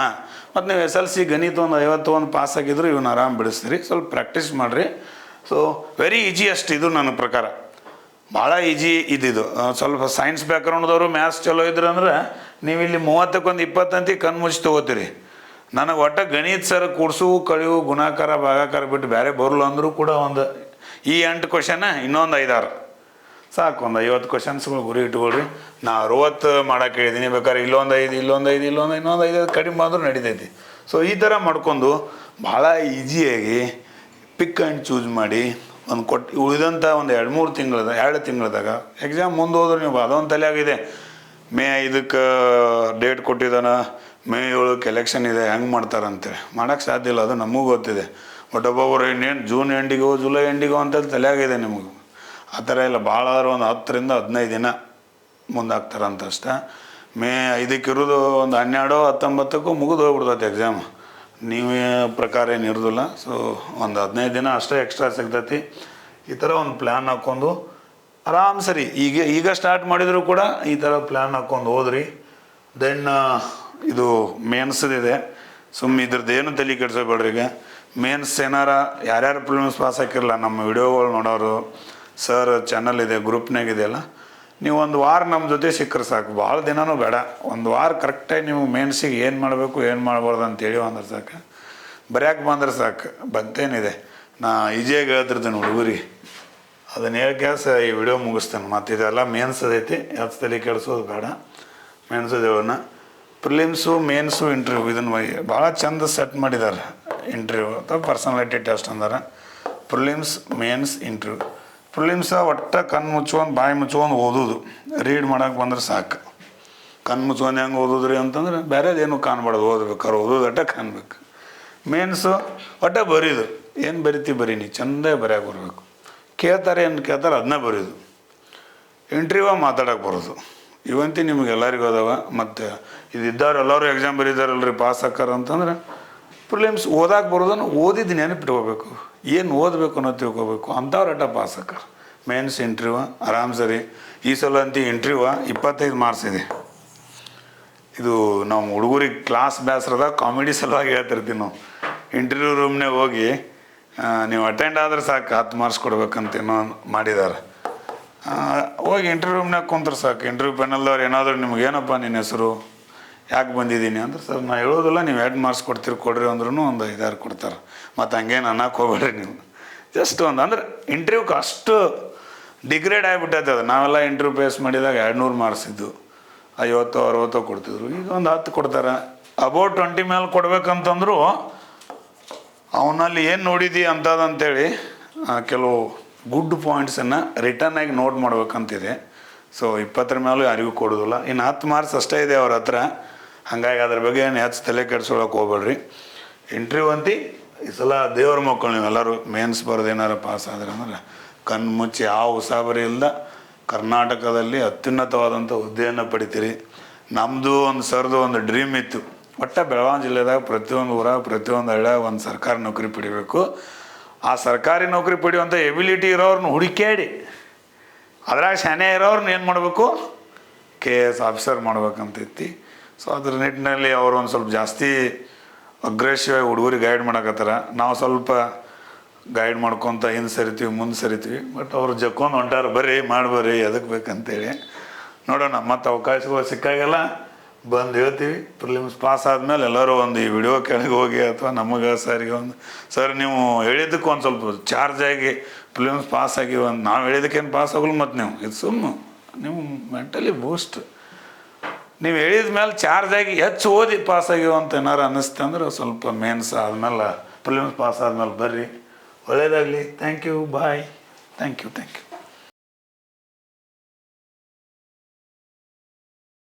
ಮತ್ತು ನೀವು SLC ಗಣಿತ ಒಂದು 51 ಪಾಸ್ ಆಗಿದ್ರು ಇವನ್ನ ಆರಾಮ್ ಬಿಡಿಸ್ತೀರಿ. ಸ್ವಲ್ಪ ಪ್ರಾಕ್ಟೀಸ್ ಮಾಡಿರಿ. ಸೊ ವೆರಿ ಈಜಿಯೆಸ್ಟ್ ಇದು ನನ್ನ ಪ್ರಕಾರ, ಭಾಳ ಈಜಿ ಇದ್ದಿದ್ದು. ಸ್ವಲ್ಪ ಸೈನ್ಸ್ ಬ್ಯಾಕ್ಗ್ರೌಂಡ್ದವರು ಮ್ಯಾಥ್ಸ್ ಚಲೋ ಇದ್ರು ಅಂದ್ರೆ ನೀವು ಇಲ್ಲಿ 30ಕ್ಕೆ 20 ಅಂತಿ ಕಣ್ಮುಚ್ಚಿ ತೊಗೋತೀರಿ. ನನಗೆ ಒಟ್ಟು ಗಣಿತ ಸರ್ ಕೂಡ್ಸು ಕಳಿವು ಗುಣಾಕಾರ ಭಾಗಾಕಾರ ಬಿಟ್ಟು ಬೇರೆ ಬರಲ್ಲ ಅಂದರೂ ಕೂಡ ಒಂದು ಈ 8 ಕ್ವಶನ್ ಇನ್ನೊಂದು 5-6 ಸಾಕು. ಒಂದು 50 ಕ್ವಶನ್ಸ್ಗಳು ಗುರಿ ಇಟ್ಕೊಳ್ರಿ. ನಾ 60 ಮಾಡೋಕೆ ಹೇಳಿದ್ದೀನಿ, ಬೇಕಾದ್ರೆ ಇಲ್ಲೊಂದು 5 ಇನ್ನೊಂದು 5 ಕಡಿಮೆ ಆದರೂ ನಡೀತೈತಿ. ಸೊ ಈ ಥರ ಮಾಡ್ಕೊಂಡು ಭಾಳ ಈಸಿಯಾಗಿ ಪಿಕ್ ಆ್ಯಂಡ್ ಚೂಸ್ ಮಾಡಿ ಒಂದು ಉಳಿದಂಥ ಒಂದು 2 ತಿಂಗಳದಾಗ ಎಕ್ಸಾಮ್ ಮುಂದೆ ಹೋದ್ರೆ ನೀವು ಅದೊಂದು ತಲೆಯಾಗಿದೆ. ಮೇ 5ಕ್ಕೆ ಡೇಟ್ ಕೊಟ್ಟಿದ್ದಾನೆ, ಮೇ 7ಕ್ಕೆ ಎಲೆಕ್ಷನ್ ಇದೆ, ಹೆಂಗೆ ಮಾಡ್ತಾರಂತೇಳಿ ಮಾಡೋಕ್ಕೆ ಸಾಧ್ಯ ಇಲ್ಲ. ಅದು ನಮಗೂ ಗೊತ್ತಿದೆ. ಬಟ್ ಒಬ್ಬೊಬ್ಬರು ಇನ್ನೇನು ಜೂನ್ ಎಂಡಿಗೋ ಜುಲೈ ಎಂಡಿಗೋ ಅಂತ ತಲೆಯಾಗಿದೆ ನಿಮಗೆ. ಆ ಥರ ಇಲ್ಲ, ಭಾಳ ಆದ್ರೆ ಒಂದು 10ರಿಂದ 15 ದಿನ ಮುಂದಾಗ್ತಾರಂತ ಅಷ್ಟೇ. ಮೇ 5ಕ್ಕೆ ಇರೋದು ಒಂದು 12-19ಕ್ಕೂ ಮುಗಿದು ಹೋಗ್ಬಿಡ್ತೈತೆ ಎಕ್ಸಾಮ್. ನೀವೇ ಪ್ರಕಾರ ಏನು ಇರೋದಿಲ್ಲ. ಸೊ ಒಂದು 15 ದಿನ ಅಷ್ಟೇ ಎಕ್ಸ್ಟ್ರಾ ಸಿಗ್ತೈತಿ. ಈ ಥರ ಒಂದು ಪ್ಲ್ಯಾನ್ ಹಾಕ್ಕೊಂಡು ಆರಾಮ್ ಸರಿ ಈಗ ಸ್ಟಾರ್ಟ್ ಮಾಡಿದರೂ ಕೂಡ ಈ ಥರ ಪ್ಲ್ಯಾನ್ ಹಾಕ್ಕೊಂಡು ಹೋದ್ರಿ. ದೆನ್ ಇದು ಮೇನ್ಸ್ದಿದೆ, ಸುಮ್ಮನೆ ಇದ್ರದ್ದು ಏನು ತಲೆ ಕೆಡಿಸೋಬೇಡ್ರಿ. ಈಗ ಮೇನ್ಸ್ ಏನಾರ ಯಾರ್ಯಾರು ಪ್ರಿಲಿಮ್ಸ್ ಪಾಸ್ ಹಾಕಿರಲ್ಲ, ನಮ್ಮ ವಿಡಿಯೋಗಳು ನೋಡೋರು ಸರ್ ಚಾನಲ್ ಇದೆ, ಗ್ರೂಪ್ನಾಗಿದೆಯಲ್ಲ, ನೀವು ಒಂದು ವಾರ ನಮ್ಮ ಜೊತೆ ಸಿಕ್ಕರೆ ಸಾಕು. ಭಾಳ ದಿನವೂ ಬೇಡ, ಒಂದು ವಾರ ಕರೆಕ್ಟಾಗಿ ನೀವು ಮೇನ್ಸಿಗೆ ಏನು ಮಾಡಬೇಕು ಏನು ಮಾಡಬಾರ್ದು ಅಂತೇಳಿ ಅಂದ್ರೆ ಸಾಕು. ಬರೆಯೋಕೆ ಬಂದ್ರೆ ಸಾಕು, ಬಂತೇನಿದೆ. ನಾ ಈಜಿಯಾಗಿ ಹೇಳ್ತಿರ್ತೀನಿ ಹುಡುಗರಿಗೆ, ಅದನ್ನು ಹೇಳ್ಕ್ಯಾಸ ಈ ವಿಡಿಯೋ ಮುಗಿಸ್ತೇನೆ. ಮತ್ತು ಇದೆಲ್ಲ ಮೇನ್ಸ್ ಅದೈತಿ, ತಲೆ ಕೆಡಿಸೋದು ಬೇಡ. ಮೇನ್ಸದೇವನ್ನ ಪ್ರಿಲಿಮ್ಸು ಮೇನ್ಸು ಇಂಟರ್ವ್ಯೂ ಇದನ್ನು ಭಾಳ ಚಂದ ಸೆಟ್ ಮಾಡಿದ್ದಾರೆ. ಇಂಟರ್ವ್ಯೂ ಅಥವಾ ಪರ್ಸನಾಲಿಟಿ ಟೆಸ್ಟ್ ಅಂದಾರೆ. Prelims mains interview. ಪ್ರಿಲಿಮ್ಸ ಒಟ್ಟು ಕಣ್ಣು ಮುಚ್ಕೊಂಡು ಬಾಯಿ ಮುಚ್ಕೊಂಡು ಓದೋದು, ರೀಡ್ ಮಾಡೋಕೆ ಬಂದ್ರೆ ಸಾಕು. ಕಣ್ಣು ಮುಚ್ಕೊಂಡು ಹೆಂಗೆ ಓದೋದ್ರಿ ಅಂತಂದ್ರೆ ಬೇರೆದೇನು ಕಾಣಬಾರ್ದು, ಓದ್ಬೇಕಾದ್ರೆ ಓದೋದಟ್ಟ ಕಾಣ್ಬೇಕು. ಮೇನ್ಸು ಒಟ್ಟು ಬರೀದು, ಏನು ಬರೀನಿ ಚೆಂದ ಬರೆಯೋಕೆ ಬರಬೇಕು. ಕೇಳ್ತಾರೆ ಅದನ್ನ ಬರೆಯೋದು. ಇಂಟರ್ವ್ಯೂ ಮಾತಾಡೋಕೆ ಬರೋದು. ಇವಂತಿ ನಿಮ್ಗೆ ಎಲ್ಲರಿಗೂ ಅದಾವ. ಮತ್ತು ಇದಿದ್ದವ್ರು ಎಲ್ಲರೂ ಎಕ್ಸಾಮ್ ಬರೀತಾರಲ್ರಿ ಪಾಸ್ ಆಕಾರ ಅಂತಂದ್ರೆ ಪ್ರಿಲಿಮ್ಸ್ ಓದಾಕೆ ಬರೋದನ್ನು ಓದಿದ್ದು ನೆನಪಿಟ್ಕೋಬೇಕು, ಏನು ಓದಬೇಕು ಅನ್ನೋದು ತಿಳ್ಕೊಬೇಕು. ಅಂಥವ್ರಟ ಪಾಸ್ ಆಕಾರ. ಮೇನ್ಸ್ ಇಂಟರ್ವ್ಯೂ ಆರಾಮ್ ಸರಿ. ಈ ಸಲ ಅಂತ ಇಂಟರ್ವ್ಯೂ 25 ಮಾರ್ಕ್ಸ್ ಇದೆ. ಇದು ನಾವು ಹುಡುಗರಿಗೆ ಕ್ಲಾಸ್ ಬೇಸರದ ಕಾಮಿಡಿ ಸಲುವಾಗಿ ಹೇಳ್ತಿರ್ತೀವಿ ನಾವು. ಇಂಟರ್ವ್ಯೂ ರೂಮ್ನಾಗ ಹೋಗಿ ನೀವು ಅಟೆಂಡ್ ಆದ್ರೆ ಸಾಕು 10 ಮಾರ್ಕ್ಸ್ ಕೊಡ್ಬೇಕಂತ ಏನೋ ಮಾಡಿದ್ದಾರೆ. ಹೋಗಿ ಇಂಟರ್ವ್ಯೂ ರೂಮ್ನಾಗ ಕುಂತ್ರೆ ಸಾಕು, ಇಂಟರ್ವ್ಯೂ ಪ್ಯಾನಲ್ದವ್ರು ಏನಾದರೂ ನಿಮ್ಗೆ ಏನಪ್ಪ ನಿನ್ನ ಹೆಸರು, ಯಾಕೆ ಬಂದಿದ್ದೀನಿ ಅಂದ್ರೆ, ಸರ್ ನಾ ಹೇಳೋದಿಲ್ಲ, ನೀವು 2 ಮಾರ್ಕ್ಸ್ ಕೊಡ್ರಿ ಅಂದ್ರೂ ಒಂದು 5-6 ಕೊಡ್ತಾರೆ. ಮತ್ತು ಹಂಗೇನು ಅನ್ನಕ್ಕೆ ಹೋಗ್ಬೇಡ್ರಿ ನೀವು. ಜಸ್ಟ್ ಅಂದ್ರೆ ಇಂಟರ್ವ್ಯೂಗೆ ಅಷ್ಟು ಡಿಗ್ರೇಡ್ ಆಗಿಬಿಟ್ಟೈತೆ ಅದು. ನಾವೆಲ್ಲ ಇಂಟರ್ವ್ಯೂ ಫೇಸ್ ಮಾಡಿದಾಗ 200 ಮಾರ್ಕ್ಸ್ ಇದ್ದು 50-60 ಕೊಡ್ತಿದ್ರು. ಈಗ ಒಂದು 10 ಕೊಡ್ತಾರೆ. ಅಬೌಟ್ 20 ಮೇಲೆ ಕೊಡ್ಬೇಕಂತಂದ್ರು ಅವನಲ್ಲಿ ಏನು ನೋಡಿದಿ ಅಂತದಂತೇಳಿ ಕೆಲವು ಗುಡ್ ಪಾಯಿಂಟ್ಸನ್ನು ರಿಟರ್ನ್ ಆಗಿ ನೋಟ್ ಮಾಡ್ಬೇಕಂತಿದೆ. ಸೊ 20 ಮೇಲೂ ಯಾರಿಗೂ ಕೊಡೋದಿಲ್ಲ. ಇನ್ನು 10 ಮಾರ್ಕ್ಸ್ ಅಷ್ಟೇ ಇದೆ ಅವ್ರ ಹತ್ರ. ಹಾಗಾಗಿ ಅದ್ರ ಬಗ್ಗೆ ಏನು ಹೆಚ್ಚು ತಲೆ ಕೆಡ್ಸ್ಕೊಳಕ್ಕೆ ಹೋಗ್ಬೇಡ್ರಿ. ಇಂಟರ್ವ್ಯೂ ಅಂತಿ ಈ ಸಲ ದೇವ್ರ ಮಕ್ಕಳು ನೀವೆಲ್ಲರೂ ಮೇನ್ಸ್ ಬರೋದು ಏನಾರು ಪಾಸ್ ಆದ್ರೆ ಅಂದ್ರೆ ಕಣ್ಣು ಮುಚ್ಚಿ ಯಾವ ಉಸಾಬರಿ ಇಲ್ಲದ ಕರ್ನಾಟಕದಲ್ಲಿ ಅತ್ಯುನ್ನತವಾದಂಥ ಹುದ್ದೆಯನ್ನು ಪಡಿತೀರಿ. ನಮ್ಮದು ಒಂದು ಸರ್ದು ಒಂದು ಡ್ರೀಮ್ ಇತ್ತು, ಒಟ್ಟು ಬೆಳಗಾವಿ ಜಿಲ್ಲೆದಾಗ ಪ್ರತಿಯೊಂದು ಊರಾಗ ಪ್ರತಿಯೊಂದು ಹಳ್ಳ್ಯಾಗ ಒಂದು ಸರ್ಕಾರಿ ನೌಕರಿ ಪಡಿಬೇಕು. ಆ ಸರ್ಕಾರಿ ನೌಕರಿ ಪಡೆಯುವಂಥ ಎಬಿಲಿಟಿ ಇರೋರ್ನ ಹುಡುಕ್ಯಾಡಿ ಅದ್ರಾಗ ಶಾನೆ ಇರೋರ್ನ ಏನು ಮಾಡಬೇಕು, KS ಆಫೀಸರ್ ಮಾಡ್ಬೇಕಂತೈತಿ. ಸೊ ಅದ್ರ ನಿಟ್ಟಿನಲ್ಲಿ ಅವರು ಒಂದು ಸ್ವಲ್ಪ ಜಾಸ್ತಿ ಅಗ್ರೆಸಿವ್ ಆಗಿ ಹುಡುಗರಿಗೆ ಗೈಡ್ ಮಾಡಕತ್ತಾರ. ನಾವು ಸ್ವಲ್ಪ ಗೈಡ್ ಮಾಡ್ಕೊತ ಹಿಂದೆ ಸರಿತೀವಿ ಮುಂದೆ ಸರಿತೀವಿ. ಬಟ್ ಅವ್ರು ಜಕ್ಕೊಂಡು ಹೊಂಟಾರ, ಬರ್ರಿ ಮಾಡ್ಬರ್ರಿ ಎದಕ್ಕೆ ಬೇಕಂತೇಳಿ ನೋಡೋಣ. ಮತ್ತು ಅವಕಾಶಗಳು ಸಿಕ್ಕಾಗೆಲ್ಲ ಬಂದು ಹೇಳ್ತೀವಿ. ಪ್ರಿಲಿಮ್ಸ್ ಪಾಸ್ ಆದಮೇಲೆ ಎಲ್ಲರೂ ಒಂದು ಈ ವಿಡಿಯೋ ಕೆಳಗೆ ಹೋಗಿ ಅಥವಾ ನಮಗೆ ಸರಿಗೆ ಒಂದು, ಸರ್ ನೀವು ಹೇಳಿದ್ದಕ್ಕೆ ಒಂದು ಸ್ವಲ್ಪ ಚಾರ್ಜ್ ಆಗಿ ಪ್ರಿಲಿಮ್ಸ್ ಪಾಸ್ ಆಗಿ ಒಂದು ನಾವು ಹೇಳಿದ್ದಕ್ಕೇನು ಪಾಸ್ ಆಗಲ್ಲ. ಮತ್ತು ನೀವು ಇದು ಸುಮ್ಮನೆ ನೀವು ಮೆಂಟಲಿ ಬೂಸ್ಟ್, ನೀವು ಹೇಳಿದ ಮೇಲೆ ಚಾರ್ಜ್ ಆಗಿ ಹೆಚ್ಚು ಓದಿ ಪಾಸ್ ಆಗಿವ ಅಂತ ಏನಾರು ಅನ್ನಿಸ್ತೆ ಅಂದ್ರೆ ಸ್ವಲ್ಪ ಮೇನ್ಸ್ ಆದಮೇಲೆ ಪ್ರಿಲಿಮ್ಸ್ ಪಾಸ್ ಆದಮೇಲೆ ಬರ್ರಿ. ಒಳ್ಳೆಯದಾಗಲಿ. Thank you. Bye. Thank you.